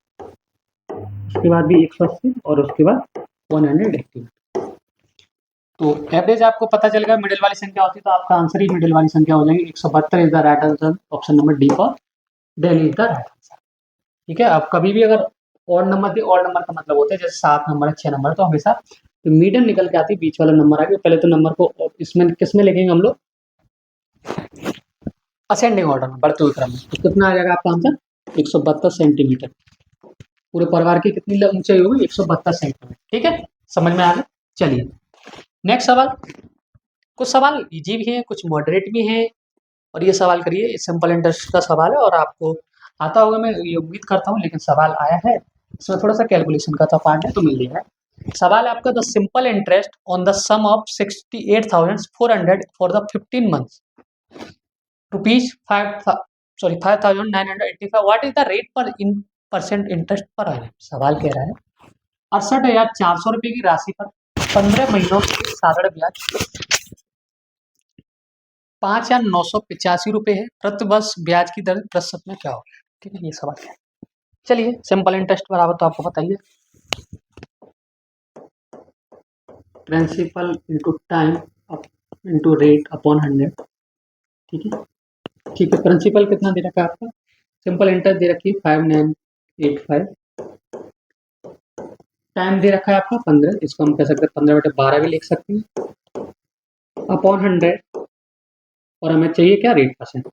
उसके बाद भी 180 और उसके बाद 180। तो एवरेज आपको पता चलेगा मिडिल वाली संख्या होती है तो आपका आंसर ही मिडिल वाली संख्या हो जाएगी। 172 is the right answer, option number D for Delhi is the right answer. ठीक है, आप कभी भी अगर ऑड नंबर दे, ऑड नंबर का मतलब होता है जैसे 7 नंबर है, 6 नंबर है, तो हमेशा तो मीडियन निकल के आती है, बीच वाला नंबर आगे। पहले तो नंबर को इसमें किसमें लिखेंगे हम लोग, असेंडिंग ऑर्डर में, बढ़ते हुए क्रम में। तो कितना आ जाएगा आपका आंसर, 172 सेंटीमीटर। पूरे परिवार की कितनी ऊंचाई होगी, 172 सेंटीमीटर। ठीक है, समझ में आ गया। चलिए नेक्स्ट सवाल। कुछ सवाल इजी भी हैं, कुछ मॉडरेट भी हैं, और ये सवाल करिए, सिंपल इंटरेस्ट का सवाल है और आपको आता होगा, मैं ये उम्मीद करता हूँ। लेकिन सवाल आया है, इसमें थोड़ा सा कैलकुलेशन का था पार्ट है, तो मिल गया है। सवाल आपका, the simple interest on the sum of 68,400 for the 15 months rupees 5,985, what is the rate per in percent interest पर आए। सवाल कह रहा है 68,400 रुपये की राशि पर 15 महीनों के साधारण ब्याज 5,985 रुपये है। प्रति वर्ष ब्याज की दर प्रतिशत में क्या होगी। ठीक है, ये सवाल है। चलिए सिंपल इंटरेस्ट बराबर तो आपको बताइए, principal into time into rate upon 100। ठीक है, ठीक है। प्रिंसिपल कितना दे रखा है आपका, सिंपल इंटरेस्ट दे रखी है 5,985। टाइम दे रखा है आपका 15, इसको हम कह सकते हैं 15/12 भी लिख सकते हैं, अपॉन 100। और हमें चाहिए क्या, रेट परसेंट।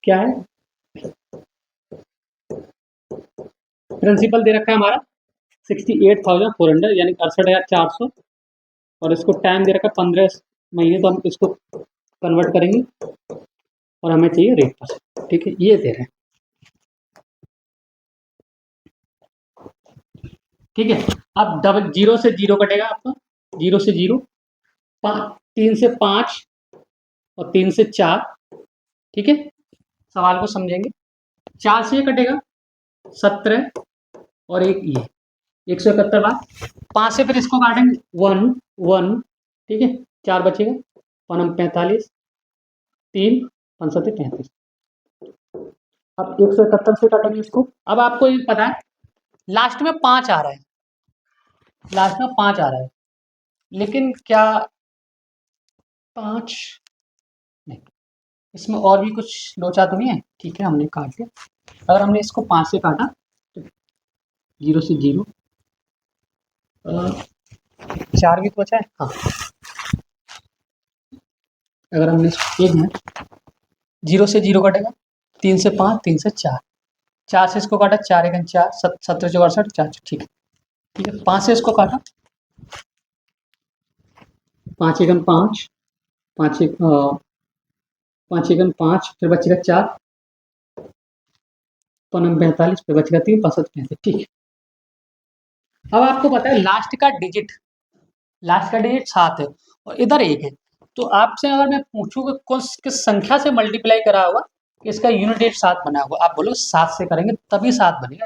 क्या है, प्रिंसिपल दे रखा है हमारा 68,400 यानी 68,400, और इसको टाइम दे रखा है 15 महीने, तो हम इसको कन्वर्ट करेंगे और हमें चाहिए रेट परसेंट। ठीक है, ये दे रहे हैं। ठीक है, अब डबल जीरो से जीरो कटेगा आपका, जीरो से जीरो, 3 से 5 और 3 से 4। ठीक है, सवाल को समझेंगे। 4 से ये कटेगा 17 और एक ये 171 बार। 5 से फिर इसको काटेंगे 1 1। ठीक है, 4 बचेगा, 45, 3 5 7 35। अब 171 से काटेंगे इसको। अब आपको ये पता है लास्ट में 5 आ रहा है, लास्ट में 5 आ रहा है, लेकिन क्या 5 नहीं, इसमें और भी कुछ लोचा तो नहीं है। ठीक है, हमने काट लिया। अगर हमने इसको 5 से काटा तो 0 से 0, 4 भी तो बचा है। हाँ, अगर हमने इसको एक मिनट, 0 से 0 कटेगा, 3 से 5, 3 से 4, 4 से इसको काटा, 4 एकन 4, 17 चौक 68, 4। ठीक है, ठीक है। 5 से इसको काटा, 5 एकन 5, 5 एक 5 एकन 5, फिर बचेगा 4, 45, फिर बचेगा 3, 5 35। ठीक है, अब आपको पता है लास्ट का डिजिट, लास्ट का डिजिट 7 है और इधर 1 है। तो आपसे अगर मैं पूछूँ कि कौन किस संख्या से मल्टीप्लाई करा होगा इसका यूनिट डेट 7 बना होगा, आप बोलो 7 से करेंगे तभी 7 बनेगा।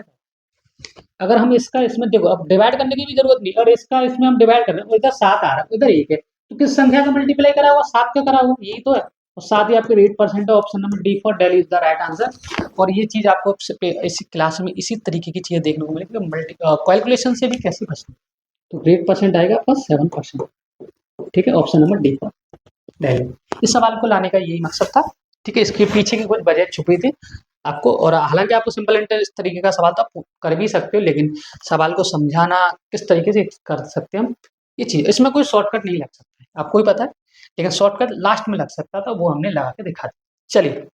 अगर हम इसका इसमें देखो, अब डिवाइड करने की भी जरूरत नहीं, और इसका इसमें हम डिवाइड कर रहे हैं, इधर 7 आ रहा है, इधर 1 है, तो किस संख्या का मल्टीप्लाई करा हुआ, 7 का करा हुआ, यही तो है। और साथ ही आपके रेट परसेंट है, option number D for Delhi is the right answer. और ये चीज आपको इसी क्लास में इसी तरीके की चीजें देखने को मिलेगी, मल्टी कैलकुलेशन से भी कैसे बचना। तो रेट परसेंट आएगा आपका 7%। ठीक है, option number D for Delhi. इस सवाल को लाने का यही मकसद था। ठीक है, इसके पीछे की कुछ वजह छुपी थी आपको, और हालांकि आपको सिंपल इंटरेस्ट इस तरीके का सवाल तो आप कर भी सकते हो, लेकिन सवाल को समझाना किस तरीके से कर सकते हैं हम, ये चीज, इसमें कोई शॉर्टकट नहीं लग सकता है, आपको भी पता है, लेकिन शॉर्टकट लास्ट में लग सकता था, वो हमने लगा के दिखा दिया। चलिए,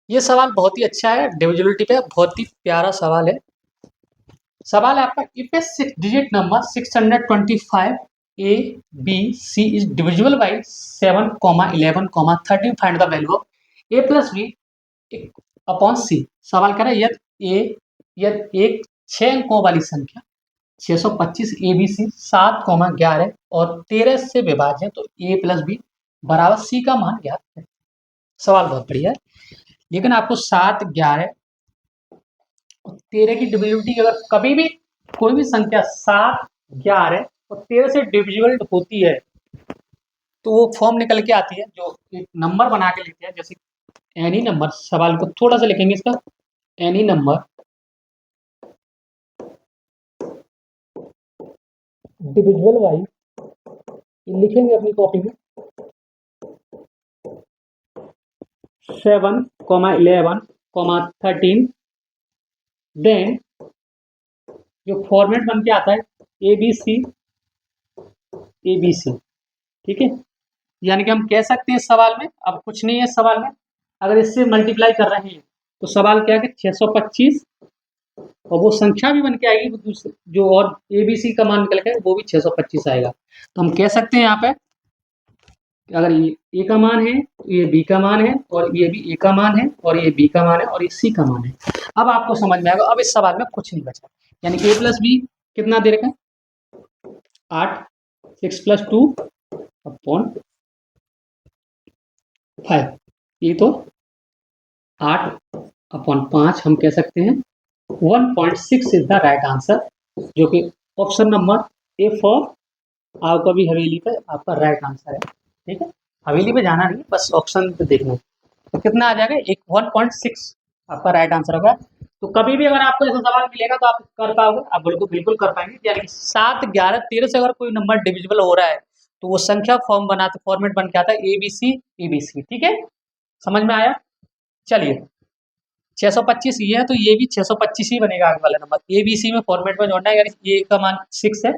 ये सवाल बहुत ही अच्छा है, डिविजिबिलिटी पे बहुत ही प्यारा सवाल है। सवाल है आपका, if a 6 digit number 625 A B C is divisible by 7, 11, 13, find the value of A plus B upon C. सवाल कर रहा है यदि एक 6 अंकों वाली संख्या 625 ए बी सी 7, 11 और 13 से विभाज्य है, तो ए प्लस बी बराबर सी का मान ज्ञात है। सवाल बहुत बढ़िया है, लेकिन आपको 7, 11 और 13 की डिविजिबिलिटी, अगर कभी भी कोई भी संख्या 7, 11 और 13 से डिविजिबल होती है, तो वो फॉर्म निकल के आती है, जो एक नंबर बना के लेते हैं, जैसे एनी नंबर, सवाल को थोड़ा सा लिखेंगे इसका, एनी नंबर डिविजिबल बाई, लिखेंगे अपनी कॉपी में 7, 11, 13, देन जो फॉर्मेट बन के आता है ए बी सी, ए बी सी, ठीक है। यानी कि हम कह सकते हैं सवाल में, अब कुछ नहीं है सवाल में, अगर इससे मल्टीप्लाई कर रहे हैं तो सवाल क्या है कि 625, और वो संख्या भी बन के आएगी, वो जो और ए बी सी का मान निकल के वो भी 625 आएगा। तो हम कह सकते हैं यहाँ पे अगर ये ए का मान है, ये बी का मान है, और ये भी ए का मान है, और ये बी का मान है, और ये सी का मान है। अब आपको समझ में आएगा, अब इस सवाल में कुछ नहीं बचा, यानी कि ए प्लस बी कितना दे रखा है 8, 6 प्लस 2 अपॉन 5, ये तो 8 अपॉन 5 हम कह सकते हैं 1.6 इज द राइट आंसर, जो कि ऑप्शन नंबर ए फॉर आपका भी हवेली पे आपका राइट आंसर है, ठीक है। हवेली पे जाना नहीं, बस ऑप्शन पे देखना है। तो कितना आ जाएगा, एक 1.6 आपका राइट आंसर होगा। तो कभी भी अगर आपको ऐसा सवाल मिलेगा तो आप कर पाओगे, आप बिल्कुल बिल्कुल कर पाएंगे। यानी कि 7, 11, 13 से अगर कोई नंबर डिविजिबल हो रहा है तो वो संख्या फॉर्म बनाते, फॉर्मेट बन के आता है ए बी सी, ए बी सी, ठीक है। समझ में आया? चलिए, 625 ये है तो ये भी 625 ही बनेगा आगे वाला नंबर। ए बी सी में फॉर्मेट में जोड़ना है, यानी ए का मान 6 है,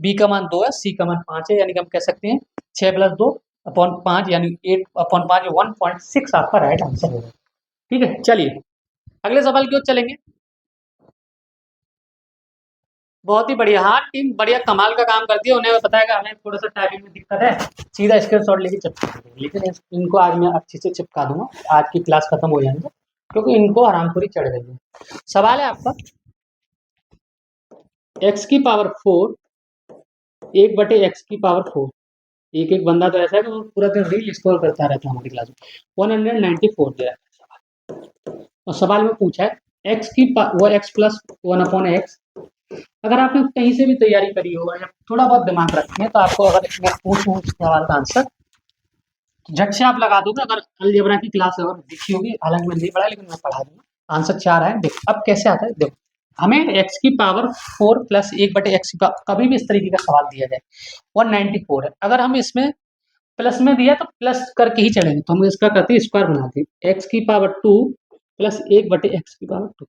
बी का मान 2 है, सी का मान 5 है, यानी कि हम कह सकते हैं 6 प्लस 2 अपॉन 5, यानी 8 अपॉन 5, 1.6 आपका राइट आंसर होगा, ठीक है। चलिए अगले सवाल की ओर चलेंगे। बहुत ही बढ़िया, हाँ टीम बढ़िया कमाल का काम करती है। उन्हें पता है कि हमें थोड़ा सा टाइपिंग में दिक्कत है, सीधा स्क्रीनशॉट लेके चिपका देंगे, लेकिन इनको आज मैं अच्छे से चिपका दूंगा, आज की क्लास खत्म हो जाएंगे, क्योंकि इनको हरामखोरी चढ़ गई है। सवाल है आपका x की पावर 4, 1/x की पावर 4। एक एक बंदा तो ऐसा है कि वो पूरा दिन रील स्क्रॉल करता रहता है हमारी क्लास में। 194 दिया है और सवाल में पूछा है x की वो x प्लस 1/x। अगर आपने कहीं से भी तैयारी करी हो या थोड़ा बहुत दिमाग रखे हैं तो आपको अगर मैं पूछूं इस सवाल का आंसर तो झट से आप लगा दोगे। अगर अलजेब्रा की क्लास अगर देखी होगी, हालांकि मैंने नहीं पढ़ा लेकिन मैं पढ़ा दूंगा। आंसर 4 है। देखो अब कैसे आता है, देखो हमें x की पावर 4 प्लस 1/x की कभी भी इस तरीके का सवाल दिया जाए 194 है, अगर हम इसमें प्लस में दिया तो प्लस करके ही चलेंगे, तो हम इसका करते हैं स्क्वायर बनाते हैं, x की पावर 2 प्लस 1/x की पावर 2।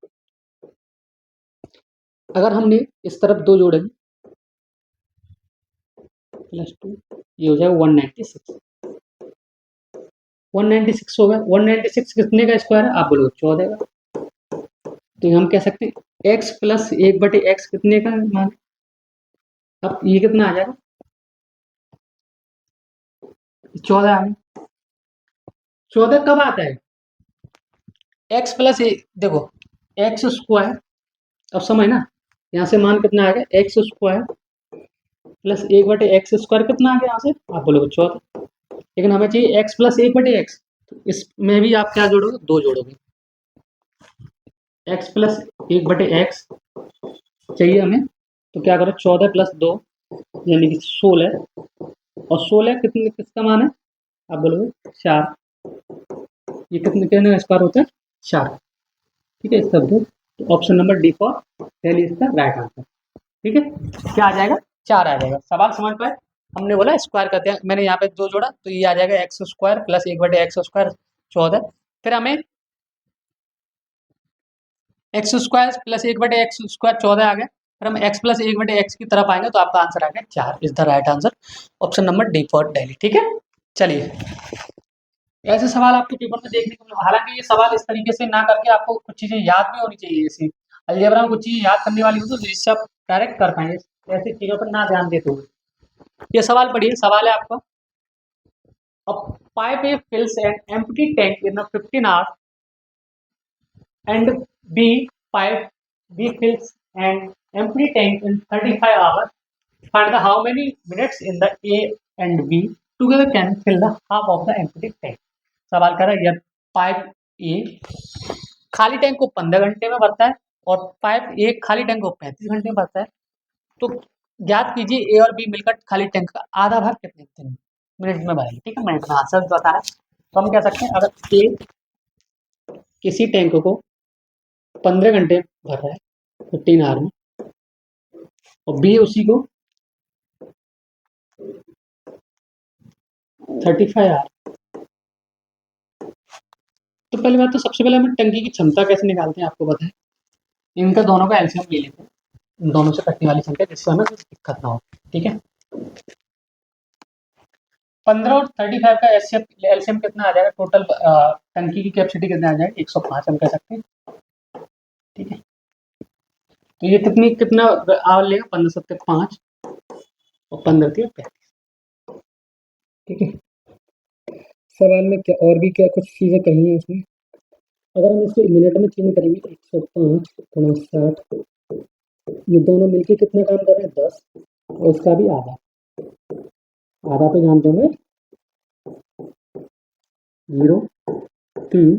अगर हमने इस तरफ 2 जोड़ेंगे प्लस 2, ये हो जाएगा 196। 196 हो गया। 196 कितने का स्क्वायर है, आप बोलोगे 14 का। तो हम कह सकते हैं x प्लस 1/x कितने का मान। अब ये कितना आ जाएगा, 14 आ गया। 14 कब आता है, x प्लस देखो एक्स स्क्वायर, अब समझ ना, यहाँ से मान कितना आ गया x square plus 1/x square कितना आ गया यहाँ से, आप बोलोगे 14। लेकिन हमें चाहिए x प्लस 1/x, तो इसमें भी आप क्या जोड़ोगे, 2 जोड़ोगे। x प्लस 1/x चाहिए हमें, तो क्या करो 14 प्लस 2 यानी कि 16, और 16 कितने किसका मान है, आप बोलोगे 4। ये कितने कितने स्क्वायर होता है 4, ठीक है। इसका दो, तो option number D for Delhi इसका राइट आंसर, ठीक है। क्या आ जाएगा, 4 आ जाएगा। सवाल समझ पाए, हमने बोला स्क्वायर करते हैं, मैंने यहाँ पे 2 जोड़ा तो ये आ जाएगा x square plus 1/x square 14। फिर हमें x square plus 1/x square 14 आ गया, फिर हम x प्लस 1/x की तरफ आएंगे तो आपका आंसर आ गया 4 is the right answer, option number D for Delhi, ठीक है। चलिए ऐसे सवाल आपके पेपर में देखने को मिले, हालांकि ये सवाल इस तरीके से ना करके आपको कुछ चीजें याद भी होनी चाहिए, जैसे अलजेब्रा में कुछ चीजें याद करने वाली हो तो जिससे आप डायरेक्ट कर पाएंगे, ऐसी चीजों पर ना ध्यान देते हुए। ये सवाल पढ़िए, सवाल है आपका a pipe A fills an empty tank in a 15 hours and pipe B fills an empty tank in 35 hours. Find the how many minutes in the A and B together can fill the half of the empty tank. सवाल कर रहा है, यह pipe ए खाली tank को 15 घंटे में भरता है और पाइप ए खाली टैंक को 35 घंटे में भरता है, तो ज्ञात कीजिए ए और बी मिलकर खाली टैंक का आधा भाग कितने दिन में। मिनट में भरेंगे, ठीक है, मिनट में आंसर बता रहा है। तो हम कह सकते हैं अगर ए किसी टैंक को 15 घंटे भर रहा है 15 आवर में, और बी उसी को 35 आवर, तो पहली बात तो सबसे पहले हमें टंकी की क्षमता कैसे निकालते हैं आपको पता है। इनका दोनों का एलसीएम ले लेते हैं, इन दोनों से कटने वाली संख्या, जिससे हमें कुछ दिक्कत ना हो, ठीक है। 15 और 35 का एलसीएम कितना आ जाएगा, टोटल टंकी की कैपेसिटी कितना आ जाएगा, 105 हम कह सकते हैं, ठीक है। तो ये कितना आवर लेगा, 15 सत्ते 5 और 15 3 35, ठीक है। सवाल में क्या और भी क्या कुछ चीजें कही है उसमें, अगर हम इसको मिनट में चेंज करेंगे, 105 गुणा 60, ये दोनों मिलके कितना काम कर रहे हैं, 10, और इसका भी आधा, आधा तो जानते होंगे 0.3,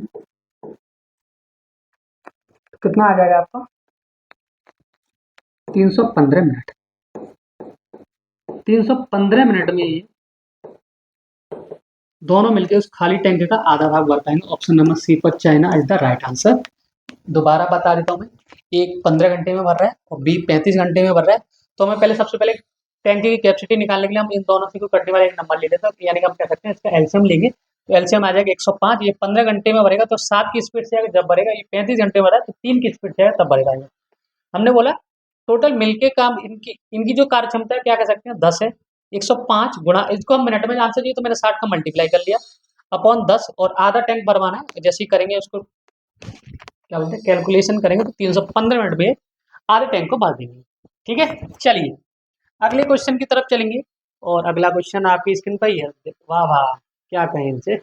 कितना आ जाएगा आपका 315 मिनट। 315 मिनट में ये दोनों मिलकर उस खाली टैंक का आधा भाग भर पाएंगे। ऑप्शन नंबर सी पर China is the right answer. दोबारा बता देता हूँ मैं, एक 15 घंटे में भर रहा है और बी 35 घंटे में भर रहा है। तो हमें पहले सबसे पहले टैंक की कैपेसिटी निकालने के लिए हम इन दोनों से कोई कटने वाला एक नंबर ले लेते हैं, यानी कि हम कह सकते हैं इसका एलसीएम लेंगे, तो एलसीएम आ जाएगा 105। ये 15 घंटे में भरेगा तो 7 की स्पीड से आएगा जब भरेगा, ये 35 घंटे में भरा तो 3 की स्पीड से आएगा तब भरेगा। हमने बोला टोटल मिलके काम इनकी इनकी जो कार्य क्षमता है क्या कह सकते हैं, 10 है। 105 गुणा, इसको हम मिनट में आंसर चाहिए तो मैंने 60 का मल्टीप्लाई कर लिया अपॉन 10, और आधा टैंक भरवाना है, जैसे ही करेंगे उसको क्या बोलते हैं कैलकुलेशन करेंगे तो 315 मिनट में आधे टैंक को भर देंगे, ठीक है। चलिए अगले क्वेश्चन की तरफ चलेंगे, और अगला क्वेश्चन आपकी स्क्रीन पर ही है। वाह वाह, क्या कहें इनसे।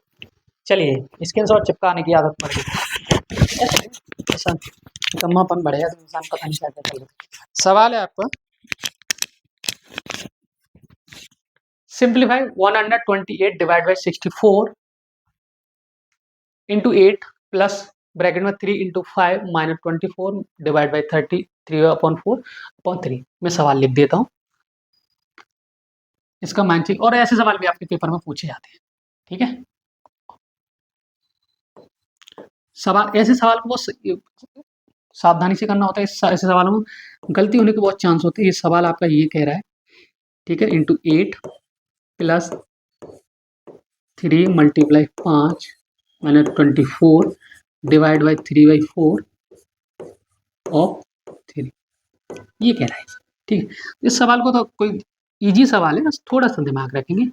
चलिए स्क्रीनशॉट चिपकाने की आदत पड़ गई, ऐसा कम्मापन बढ़ेगा तो इंसान पता नहीं क्या क्या चल रहा है। सवाल है आपका, simplify 128 divide by 64 into 8 plus bracket में 3 इंटू 5 माइनस 24 डिवाइड बाई 33/4/3। मैं सवाल लिख देता हूँ, इसका मान चाहिए, और ऐसे सवाल भी आपके पेपर में पूछे जाते हैं, ठीक है। सवाल ऐसे सवाल को बहुत सावधानी से करना होता है, ऐसे सवालों में गलती होने के बहुत चांस होते हैं। ये सवाल आपका ये कह रहा है, ठीक है, into 8 plus 3 multiply 5 minus 24 divide by 3/4 of 3, ये कह रहा है, ठीक है। इस सवाल को तो कोई इजी सवाल है, बस थोड़ा सा दिमाग रखेंगे।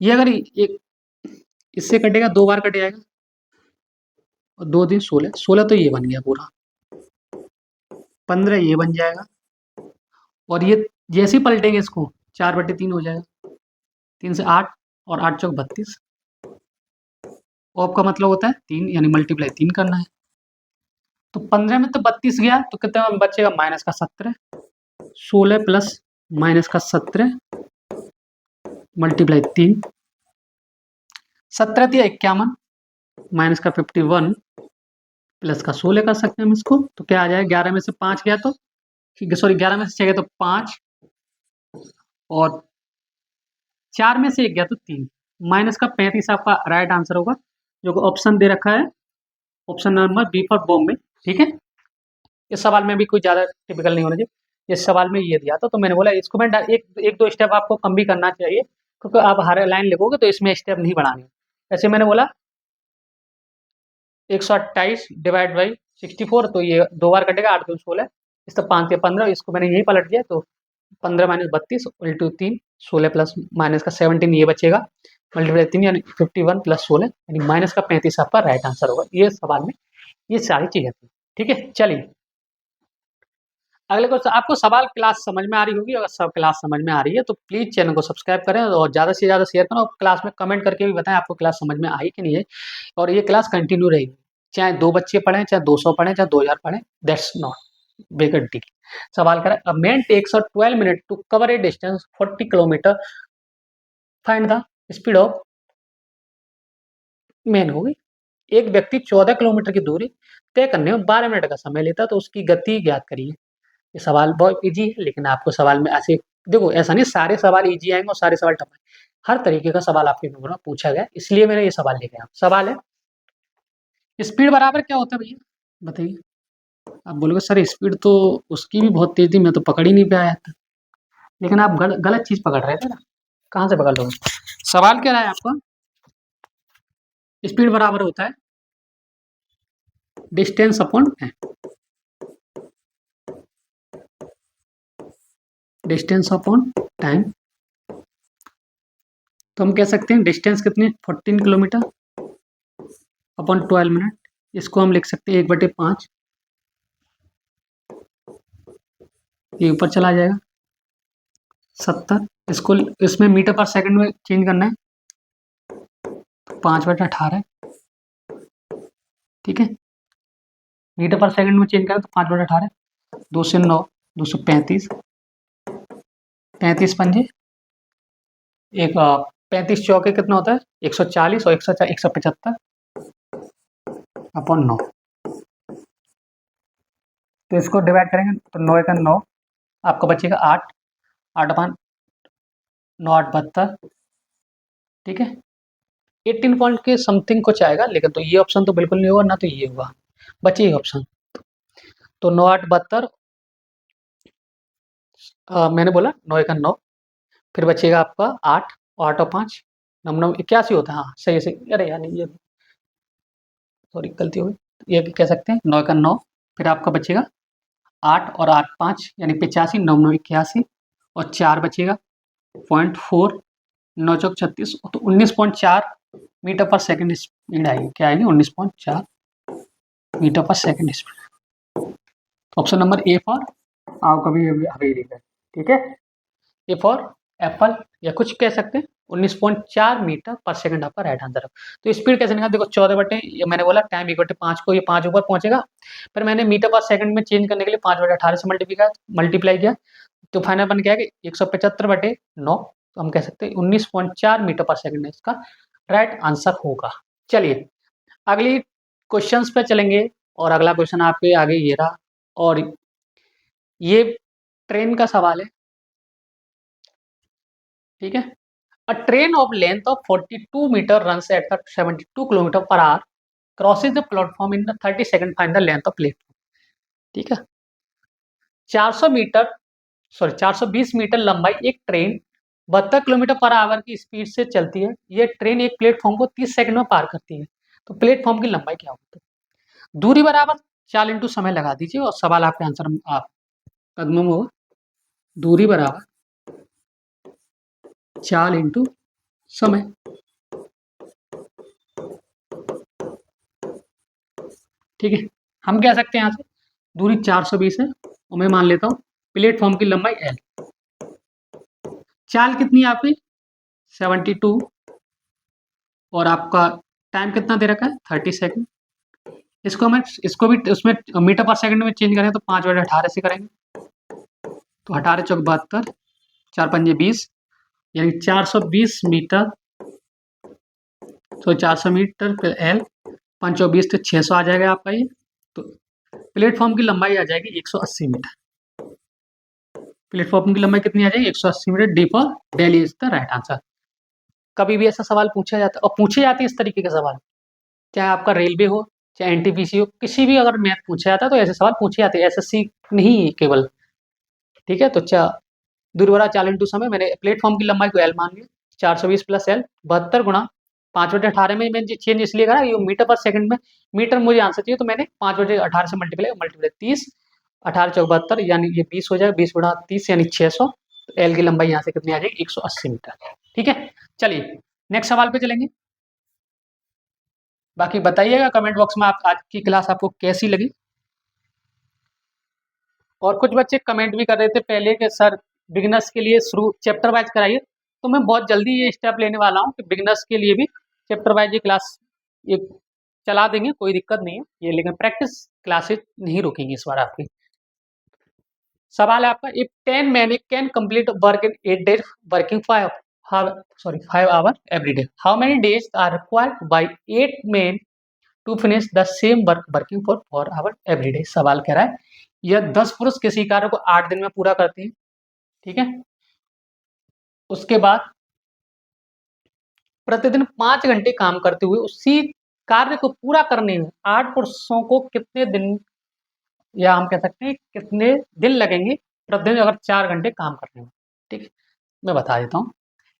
ये अगर एक इससे कटेगा 2 बार कट जाएगा, और 2 दिन 16, 16 तो ये बन गया पूरा, 15 ये बन जाएगा, और ये जैसे ही पलटेंगे इसको 4/3 हो जाएगा, 3 से 8 और 8 चौक 32, ऑफ का मतलब होता है 3, यानी मल्टीप्लाई 3 करना है। तो 15 में तो 32 गया, तो कितना बचेगा, माइनस का 17, 16 प्लस माइनस का 17 मल्टीप्लाई 3, 17 या 51 माइनस का 51 प्लस का 16 कर सकते हैं हम इसको, तो क्या आ जाएगा, 11 में से 5 गया तो सॉरी 11 में से 6 गया तो 5, और 4 में से 1 गया तो 3, माइनस का 35 आपका राइट आंसर होगा, जो ऑप्शन दे रखा है, option number B for Bombay, ठीक है। इस सवाल में भी कोई ज़्यादा टिपिकल नहीं होना चाहिए, इस सवाल में ये दिया था तो मैंने बोला इसको मैं एक दो स्टेप आपको कम भी करना चाहिए, क्योंकि आप हर लाइन लिखोगे तो इसमें स्टेप नहीं बढ़ाने। ऐसे मैंने बोला 128 डिवाइड बाई 64, तो ये 2 बार कटेगा, 8 दूनी 16, इस तो 5 या 15, इसको मैंने यही पलट दिया, तो 15 माइनस 32 इंटू 3, 16 प्लस माइनस का 17 ये बचेगा, मल्टीप्लाई 3 यानी 51 प्लस 16 यानी माइनस का 35 आपका राइट आंसर होगा। ये सवाल में ये सारी चीजें थी, ठीक है। चलिए अगले क्वेश्चन, आपको सवाल क्लास समझ में आ रही होगी, अगर सब क्लास समझ में आ रही है तो प्लीज चैनल को सब्सक्राइब करें और ज़्यादा से ज़्यादा शेयर करें, और क्लास में कमेंट करके भी बताएं आपको क्लास समझ में आई कि नहीं है, और ये क्लास कंटिन्यू रहेगी, चाहे 2 बच्चे पढ़ें, चाहे 200 पढ़ें, चाहे 2000 पढ़ें, दैट्स नॉट बेगर डी। सवाल करें, a man takes 12 minute to cover a distance 40 kilometre, find the speed of man होगी। एक व्यक्ति 14 किलोमीटर की दूरी तय करने में 12 मिनट का समय लेता, तो उसकी गति ज्ञात करिए। ये सवाल बहुत इजी है, लेकिन आपको सवाल में ऐसे देखो, ऐसा नहीं सारे सवाल इजी आएंगे और सारे सवाल टफ आएंगे, हर तरीके का सवाल आपके पेपर में पूछा गया, इसलिए मैंने ये सवाल लिखे हैं। सवाल है स्पीड बराबर क्या होता है भैया, बताइए। आप बोलोगे सर स्पीड तो उसकी भी बहुत तेज थी, मैं तो पकड़ ही नहीं पाया था। लेकिन आप गलत चीज पकड़ रहे थे ना, कहाँ से पकड़ लोगे। सवाल क्या रहा है आपका, स्पीड बराबर होता है distance upon time, distance upon time. तो हम कह सकते हैं डिस्टेंस कितनी, 14 किलोमीटर अपॉन 12 मिनट। इसको हम लिख सकते हैं 1/5, ये ऊपर चला जाएगा 70। इसको इसमें मीटर पर सेकंड में चेंज करना है, 5/18, ठीक है। मीटर पर सेकंड में चेंज करें तो 5/18, 2 से 9, 235, 35 पंजे एक 35 चौके कितना होता है 140, और 175 अपॉन 9। तो इसको डिवाइड करेंगे तो 9 का 9, आपको बचेगा 8, 8 अपॉन 9, 8 72, ठीक है। 18 पॉइंट के समथिंग कुछ आएगा, लेकिन तो ये ऑप्शन तो बिल्कुल नहीं होगा, ना तो ये होगा, बचे ये ऑप्शन। तो 9, 8 72, मैंने बोला 9 का 9, फिर बचेगा आपका 8, 8 और 5, 9 9 81 होता है, हाँ सही सही। अरे यार ये सॉरी गलती हो गई, ये कह सकते हैं 9 का 9, फिर आपका बचेगा 8 और 8 5 यानी 85, 9 9 81, और 4 बचेगा 0.4, 9 चौक 36, तो 19.4 मीटर पर सेकंड स्पीड आएगी। क्या आएगी 19.4 मीटर पर second speed. Option number A for आपका भी हवेली है, ठीक है। ए फॉर एप्पल, या कुछ कह सकते हैं 19.4 मीटर पर सेकंड आपका राइट आंसर है। तो स्पीड कैसे निकाल, देखो 14 ये मैंने बोला टाइम 1/5 को, ये 5 ऊपर पहुंचेगा, फिर मैंने मीटर पर सेकंड में चेंज करने के लिए 5/18 से मल्टीप्लाई किया, तो फाइनल बन गया कि 175/9। तो हम कह सकते हैं 19.4 मीटर पर सेकंड इसका राइट आंसर होगा। चलिए अगली क्वेश्चंस पे चलेंगे, और अगला क्वेश्चन आपके आगे ये रहा, और ये ट्रेन का सवाल है, ठीक है। A train of length of 42 metre runs at 72 kilometre per hour crosses the platform in 30 second, find the length of platform, ठीक है। 400 मीटर, सॉरी 420 मीटर लंबाई एक ट्रेन 72 किलोमीटर पर आवर की स्पीड से चलती है। यह ट्रेन एक प्लेटफॉर्म को 30 सेकंड में पार करती है। तो प्लेटफॉर्म की लंबाई क्या होती है, दूरी बराबर 4 इंटू समय लगा दीजिए, और सवाल आपके आंसर में आप कदमों में होगा। दूरी बराबर 4 इंटू समय, ठीक है। हम कह सकते हैं यहाँ से दूरी 420 है, और मैं मान लेता हूँ प्लेटफॉर्म की लंबाई L। चाल कितनी है आपकी 72, और आपका टाइम कितना दे रखा है 30 सेकंड। इसको भी उसमें मीटर पर सेकंड में चेंज करें तो 5/18 से करेंगे, तो 18 चौक 72, 4 पंजे 20, यानी 420 मीटर। तो 400 मीटर फिर L, 5 चौक 20 तो 600 आ जाएगा आपका ये। तो प्लेटफॉर्म की लंबाई आ जाएगी 180 मीटर। प्लेटफॉर्म की लंबाई कितनी आ जाएगी 180 metre. D for Delhi is the right answer. कभी भी ऐसा सवाल पूछा जाता है, और पूछे जाते हैं इस तरीके के सवाल, चाहे आपका रेलवे हो, चाहे एनटीपीसी हो, किसी भी अगर मैथ पूछा जाता है तो ऐसे सवाल पूछे जाते हैं, एसएससी नहीं केवल, ठीक है। तो दुर्वरा 4 इंटू समय, मैंने प्लेटफॉर्म की लंबाई को एल मान लिया, 420 प्लस एल 72 गुणा 5/18 में मैं चेंज इसलिए करा ये मीटर पर सेकंड में, मीटर मुझे आंसर चाहिए, तो मैंने 5/18 से मल्टीप्लाई 30, 18 चौक 72, यानी ये 20 हो जाएगा, 20 गुणा 30 यानी 600। तो एल की लंबाई यहाँ से कितनी आ जाएगी 180 मीटर, ठीक है। चलिए नेक्स्ट सवाल पे चलेंगे। बाकी बताइएगा कमेंट बॉक्स में आप आज की क्लास आपको कैसी लगी। और कुछ बच्चे कमेंट भी कर रहे थे पहले कि सर बिगिनर्स के लिए शुरू चैप्टर वाइज कराइए, तो मैं बहुत जल्दी ये स्टेप लेने वाला हूँ कि बिगिनर्स के लिए भी चैप्टर वाइज ये क्लास ये चला देंगे, कोई दिक्कत नहीं है ये, लेकिन प्रैक्टिस क्लासेज नहीं रुकेंगी इस बार आपकी। सवाल है आपका, if 10 man can complete work in 8 days working 5 hour every day, how many days are required by 8 man to finish the same work working for 4 hour every day. सवाल कह रहा है यह 10 पुरुष किसी कार्य को 8 दिन में पूरा करते हैं, ठीक है। उसके बाद प्रतिदिन 5 घंटे काम करते हुए उसी कार्य को पूरा करने में 8 पुरुषों को कितने दिन, या हम कह सकते हैं कितने दिन लगेंगे प्रतिदिन अगर 4 घंटे काम करने में। ठीक है, मैं बता देता हूँ।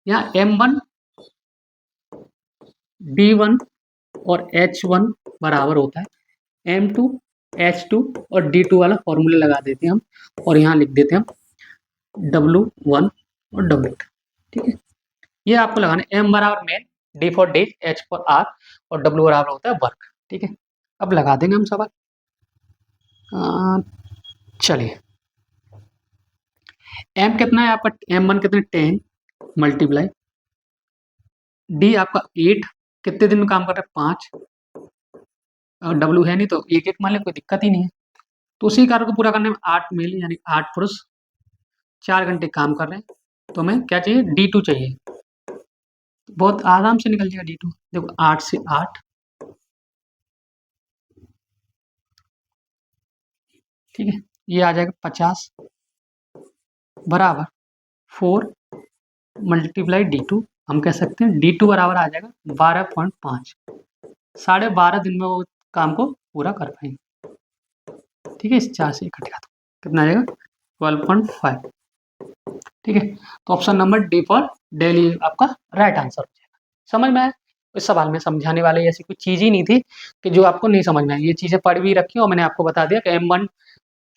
यहाँ M1 D1 और H1 बराबर होता है M2 H2 और D2 वाला फॉर्मूला लगा देते हैं हम, और यहाँ लिख देते हैं हम W1 और W2। ठीक है, ये आपको लगाना है। M बराबर man, D for days, H for hour, और W बराबर होता है वर्क। ठीक है, अब लगा देंगे हम सवाल। चलिए, M कितना है आपका, M1 कितने 10 मल्टीप्लाई, D आपका 8 कितने दिन में काम कर रहा है 5, और W है नहीं तो एक एक मान ले, कोई दिक्कत ही नहीं है। तो उसी कार्य को पूरा करने में 8 मेल यानी 8 पुरुष 4 घंटे काम कर रहे हैं। तो हमें क्या चाहिए, D2 चाहिए। बहुत आराम से निकल जाएगा D2। देखो 8 से 8, ठीक है, ये आ जाएगा 50 बराबर 4 मल्टीप्लाई D2। हम कह सकते हैं D2 बराबर आ जाएगा 12.5। 12.5 दिन में वो काम को पूरा कर पाएंगे। ठीक है, इस 4 से कटेगा तो कितना आ जाएगा 12.5। ठीक है, तो option number D for daily आपका राइट आंसर हो जाएगा। समझ में आया? इस सवाल में समझाने वाले ऐसी कोई चीज़ ही नहीं थी कि जो आपको नहीं समझ में आई। ये चीज़ें पढ़ भी रखी और मैंने आपको बता दिया कि M1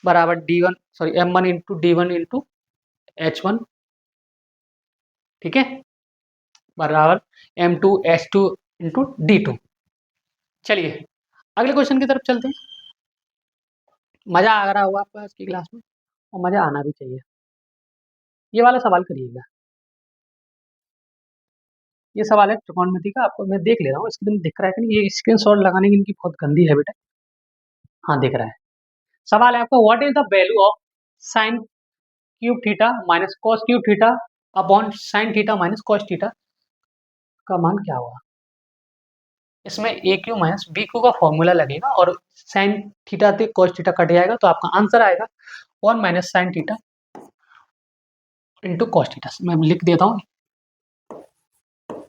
बराबर D1 sorry M1 into D1 into H1, ठीक है, बराबर M2 H2 इंटू D2। चलिए अगले क्वेश्चन की तरफ चलते हैं। मज़ा आ रहा होगा आपको आज की क्लास में, और मज़ा आना भी चाहिए। ये वाला सवाल करिएगा। ये सवाल है त्रिकोणमिति का, आपको मैं देख ले रहा हूँ स्क्रीन में दिख रहा है कि नहीं। ये स्क्रीनशॉट लगाने की इनकी बहुत गंदी हैबिट है। हाँ दिख रहा है। सवाल है आपका, what is the value of sine cube theta minus cos cube theta upon sine theta minus cos theta का मान क्या होगा। इसमें ए क्यू माइनस बी क्यू का फॉर्मूला लगेगा और साइन थीटा से कॉस थीटा कट जाएगा, तो आपका आंसर आएगा 1 minus sine theta into cos theta. मैं लिख देता हूँ,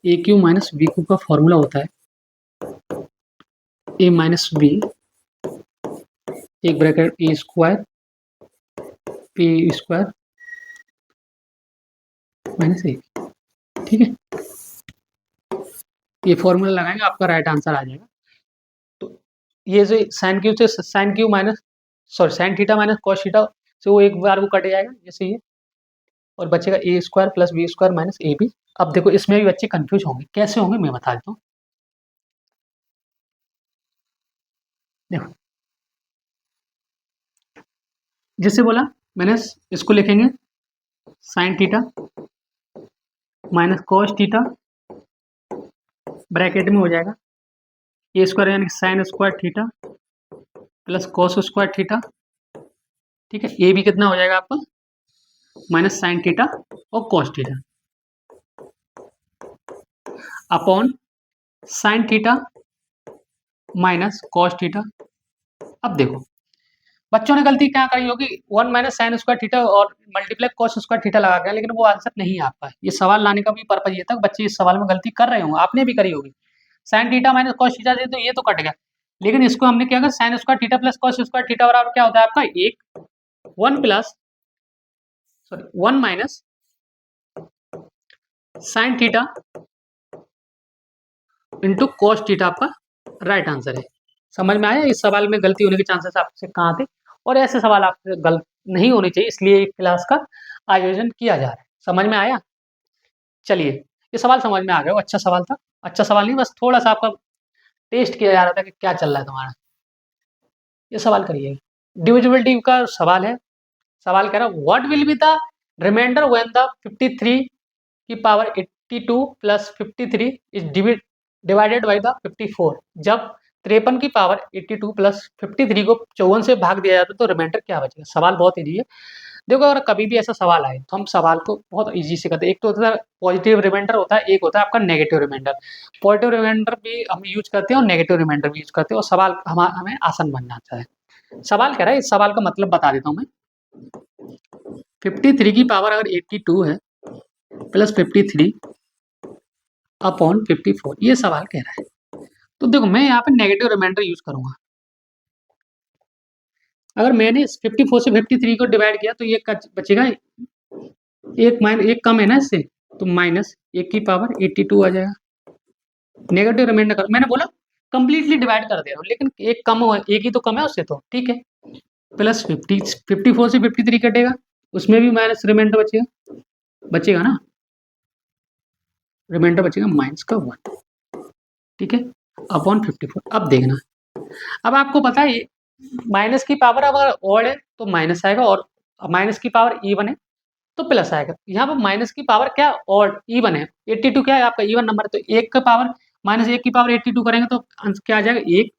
ए क्यू माइनस बी क्यू का फॉर्मूला होता है ए माइनस बी, एक ब्रैकेट ए स्क्वायर पी स्क्वायर माइनस ए। ठीक है, ये फॉर्मूला लगाएंगे आपका राइट आंसर आ जाएगा। तो ये जो साइन क्यू से sine Q minus sorry sine theta minus cos theta से वो एक बार को कट जाएगा जैसे ये, और बचेगा A square plus B square minus A B. अब देखो इसमें भी बच्चे कंफ्यूज होंगे, कैसे होंगे मैं बता देता हूँ। देखो जैसे बोला मैंने, इसको लिखेंगे sign theta minus cos theta bracket में हो जाएगा ए स्क्वायर यानी sine square theta plus cos square theta. ठीक है, ए भी कितना हो जाएगा आपका माइनस साइन थीटा और cos theta upon sine theta minus cos theta. अब देखो बच्चों ने गलती क्या करी होगी, 1 माइनस साइन स्क्वायर थीटा और मल्टीप्लाई कॉस स्क्वायर थीटा लगा गया, लेकिन वो आंसर नहीं है आपका। ये सवाल लाने का भी पर्पज ये था बच्चे इस सवाल में गलती कर रहे होंगे, आपने भी करी होगी। Sine theta minus cos theta दे तो ये तो कट गया, लेकिन इसको हमने क्या किया, sine square theta plus cos square theta बराबर क्या होता है आपका एक 1 plus sorry 1 minus sine theta into cos theta आपका राइट आंसर है। समझ में आया? इस सवाल में गलती होने के चांसेस आपसे कहाँ थे, और ऐसे सवाल आपसे गलत नहीं होने चाहिए, इसलिए एक क्लास का आयोजन किया जा रहा है। समझ में आया? चलिए ये सवाल समझ में आ गया, वो अच्छा सवाल था। अच्छा सवाल नहीं, बस थोड़ा सा आपका टेस्ट किया जा रहा था कि क्या चल रहा है तुम्हारा। ये सवाल करिए, डिविजिबिलिटी का सवाल है। सवाल कह रहा है what will be the reminder when the 53 की power 82 plus 53 is divided by the 54। जब 53 की पावर 82 प्लस 53 को 54 से भाग दिया जाता है तो रिमाइंडर क्या बचेगा। सवाल बहुत ईजी है। देखो अगर कभी भी ऐसा सवाल आए तो हम सवाल को बहुत ईजी से करते हैं। एक तो होता है पॉजिटिव रिमाइंडर होता है, एक होता है आपका नेगेटिव रिमाइंडर। पॉजिटिव रिमाइंडर भी हम यूज करते हैं और नेगेटिव रिमाइंडर भी यूज करते हैं, और सवाल हमें आसान बन जाता है। सवाल कह रहा है, इस सवाल का मतलब बता देता हूँ मैं। 53 की पावर अगर 82 है प्लस 53 अपॉन 54, ये सवाल कह रहा है। तो देखो मैं यहाँ पे नेगेटिव रिमाइंडर यूज करूंगा। अगर मैंने 54 से 53 को डिवाइड किया तो ये बचेगा एक कम है ना इससे, तो माइनस 1 की पावर 82 आ जाएगा। नेगेटिव रिमाइंडर कर, मैंने बोला कंप्लीटली डिवाइड कर दे रहा हूँ, लेकिन एक कम हो, एक ही तो कम है उससे, तो ठीक है। प्लस 54 से 53 कटेगा, उसमें भी माइनस रिमाइंडर बचेगा ना, रिमाइंडर बचेगा माइनस का 1, ठीक है, अपॉन 54। अब देखना, अब आपको पता है माइनस की पावर अगर ऑड है तो माइनस आएगा, और माइनस की पावर इवन है तो प्लस आएगा। यहाँ पर माइनस की पावर क्या ऑड इवन है, 82 क्या है आपका इवन नंबर है, तो एक का पावर माइनस 1 की पावर 82 करेंगे तो आंसर क्या आ जाएगा, 1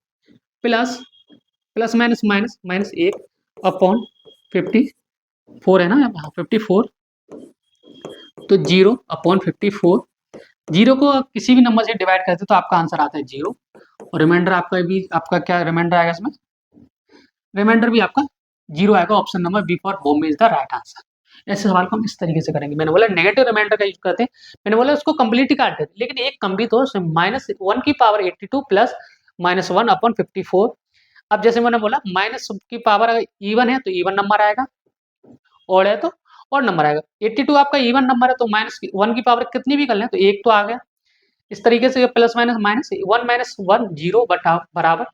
plus plus minus minus minus 1 upon 54 है ना, हाँ 54, तो 0 अपॉन 54। जीरो को किसी भी नंबर से डिवाइड करते तो आपका आंसर आता है 0, और रिमाइंडर आपका क्या रिमाइंडर आएगा इसमें, रिमाइंडर भी आपका 0 आएगा। Option number B for Bombay is the right answer. ऐसे सवाल को हम इस तरीके से करेंगे। मैंने बोला नेगेटिव रिमाइंडर का यूज करते हैं, मैंने बोला उसको कंप्लीट ही काट देते, लेकिन एक कम भी तो -1 की पावर 82 प्लस -1 अपॉन 54। अब जैसे मैंने बोला माइनस की पावर अगर इवन है तो इवन नंबर आएगा, ऑड है तो और नंबर आएगा। 82 आपका इवन नंबर है तो -1 की पावर कितनी भी कर लें तो एक तो आ गया। इस तरीके से प्लस माइनस माइनस 1 - 1 0 बराबर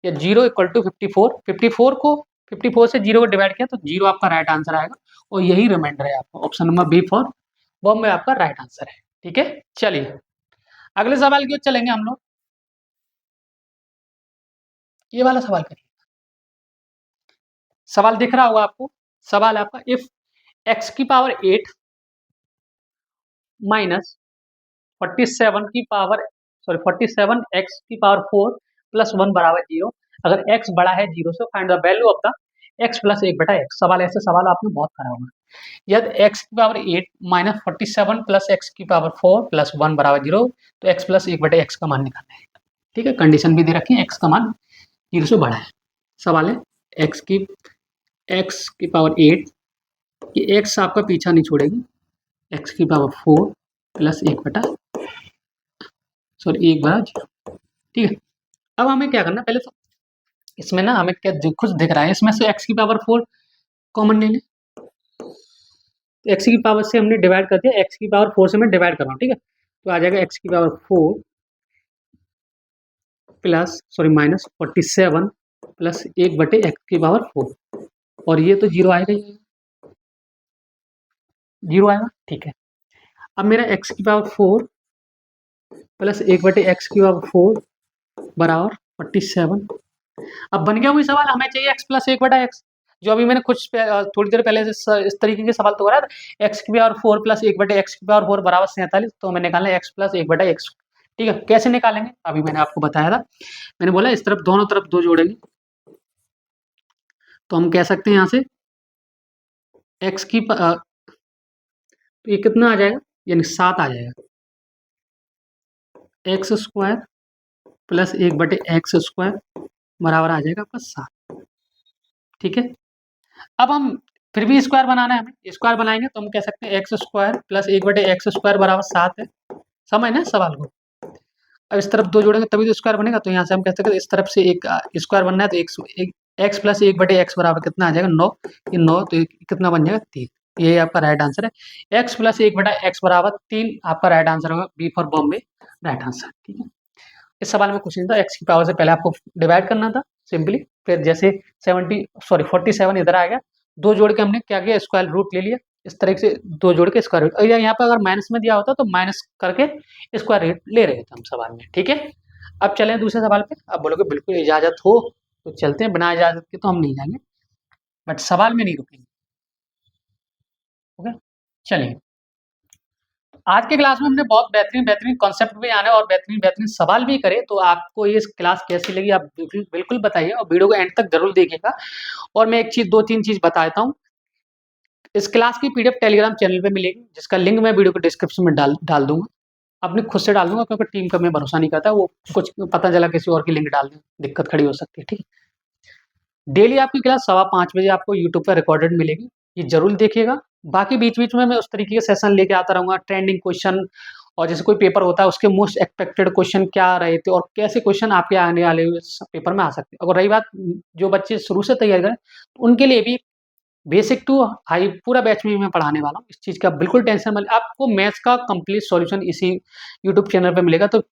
या 0 इक्वल टू 54। 54 से 0 को डिवाइड किया तो 0 आपका राइट आंसर आएगा, और यही रिमाइंडर है आपका। Option number B for Bombay आपका राइट आंसर है, ठीक है। चलिए अगले सवाल की ओर चलेंगे हम लोग। ये वाला सवाल करिए, सवाल दिख रहा होगा आपको। सवाल आपका इफ x की पावर 8 माइनस 47 की पावर 47 x की पावर 4 प्लस 1 बराबर 0, अगर x बड़ा है 0 से find the value of the x plus 1/x। सवाल ऐसे सवाल आपने बहुत करा होगा। यदि x की पावर 8 माइनस 47 प्लस x की पावर 4 प्लस 1 बराबर 0, तो x प्लस 1/x का मान निकालना है, ठीक है। कंडीशन भी दे रखी है, x का मान 0 से बड़ा है। सवाल है x की पावर 8, ये x आपका पीछा नहीं छोड़ेगी, x की पावर 4 प्लस 1/0, ठीक है। अब हमें क्या करना है, पहले तो इसमें ना हमें क्या कुछ दिख रहा है, इसमें से x की पावर 4 कॉमन ले लें, तो x की पावर से हमने डिवाइड कर दिया, x की पावर 4 से मैं डिवाइड कर रहा हूँ, ठीक है। तो आ जाएगा x की power 4 plus minus 47 plus 1/x की पावर 4, और ये तो 0 आएगा ही, 0 आएगा, ठीक है। अब मेरा x की पावर 4 प्लस 1/x की पावर 4 बराबर 47। अब बन गया वही सवाल, हमें चाहिए x प्लस 1/x, जो अभी मैंने कुछ थोड़ी देर पहले से इस तरीके के सवाल तो करा था। x की पावर 4 प्लस 1/x की पावर 4 बराबर 47, तो हमें निकालना है x प्लस 1/x, ठीक है। कैसे निकालेंगे अभी मैंने आपको बताया था, मैंने बोला इस तरफ दोनों तरफ 2 जोड़ेंगे, तो हम कह सकते हैं यहाँ से x की तो ये कितना आ जाएगा, यानी 7 आ जाएगा, x square plus 1/x square बराबर आ जाएगा आपका 7, ठीक है। अब हम फिर भी स्क्वायर बनाना है हमें, स्क्वायर बनाएंगे तो हम कह सकते हैं x square plus 1/x square बराबर 7 है। समझ ना सवाल को। अब इस तरफ 2 जोड़ेंगे तभी तो स्क्वायर बनेगा, तो यहाँ से हम कह सकते हैं इस तरफ से एक स्क्वायर बनना है, तो एक्स प्लस 1/x बराबर कितना आ जाएगा 9, ये 9 तो कितना बन जाएगा 3, ये आपका राइट आंसर है। एक्स प्लस 1/x बराबर 3 आपका राइट आंसर होगा, B for Bombay right answer, ठीक है। इस सवाल में कुछ नहीं था, एक्स की पावर से पहले आपको डिवाइड करना था सिंपली, फिर जैसे 47 इधर आ गया, 2 जोड़ के हमने क्या किया स्क्वायर रूट ले लिया, इस तरह से 2 जोड़ के स्क्वायर रूट, यहाँ पे अगर माइनस में दिया होता तो माइनस करके स्क्वायर रूट ले रहे थे हम सवाल में, ठीक है। अब चलें दूसरे सवाल पे। अब बोलोगे बिल्कुल इजाजत हो तो चलते हैं, बिना इजाजत के तो हम नहीं जाएंगे, बट सवाल में नहीं रुकेंगे, ओके। चलिए आज के क्लास में हमने बहुत बेहतरीन बेहतरीन कॉन्सेप्ट भी आने और बेहतरीन बेहतरीन सवाल भी करे, तो आपको ये क्लास कैसी लगी आप बिल्कुल बिल्कुल बताइए, और वीडियो को एंड तक जरूर देखिएगा। और मैं एक चीज 2-3 चीज बता देता हूँ, इस क्लास की पीडीएफ टेलीग्राम चैनल पे मिलेगी, जिसका लिंक मैं वीडियो को डिस्क्रिप्शन में डाल दूंगा, अपने खुद से डाल दूंगा, क्योंकि टीम का मैं भरोसा नहीं करता, वो कुछ पता चला किसी और की लिंक डाल दें, दिक्कत खड़ी हो सकती है, ठीक है। डेली आपकी क्लास 5:15 बजे आपको यूट्यूब पर रिकॉर्डेड मिलेगी, ये जरूर देखिएगा। बाकी बीच बीच में मैं उस तरीके के सेशन लेके आता रहूँगा, ट्रेंडिंग क्वेश्चन और जैसे कोई पेपर होता है उसके मोस्ट एक्सपेक्टेड क्वेश्चन क्या रहे थे और कैसे क्वेश्चन आपके आने वाले पेपर में आ सकते हैं। अगर रही बात जो बच्चे शुरू से तैयारी करें, तो उनके लिए भी बेसिक टू हाई पूरा बैच में मैं पढ़ाने वाला हूँ। इस चीज़ का बिल्कुल टेंशन मत, आपको मैथ्स का कंप्लीट सॉल्यूशन इसी यूट्यूब चैनल पे मिलेगा। तो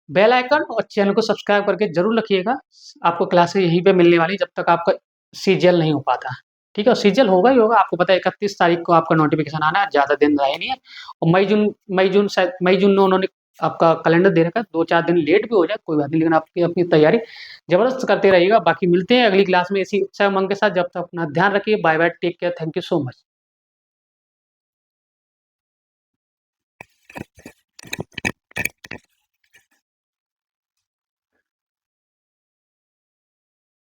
बेल आइकन और चैनल को सब्सक्राइब करके ज़रूर रखिएगा। आपको क्लासेस यहीं पे मिलने वाली जब तक आपका सीजीएल नहीं हो पाता। ठीक है? और सीजीएल होगा ही होगा, आपको पता है 31 तारीख को आपका नोटिफ़िकेशन आना है, ज़्यादा दिन रहे नहीं है। और मई जून में उन्होंने आपका कैलेंडर दे रखा है, 2-4 दिन लेट भी हो जाए कोई बात नहीं, लेकिन आपकी अपनी तैयारी ज़बरदस्त करते रहिएगा। बाकी मिलते हैं अगली क्लास में इसी इच्छा उमंग के साथ, जब तक अपना ध्यान रखिए। Bye bye, take care, thank you so much.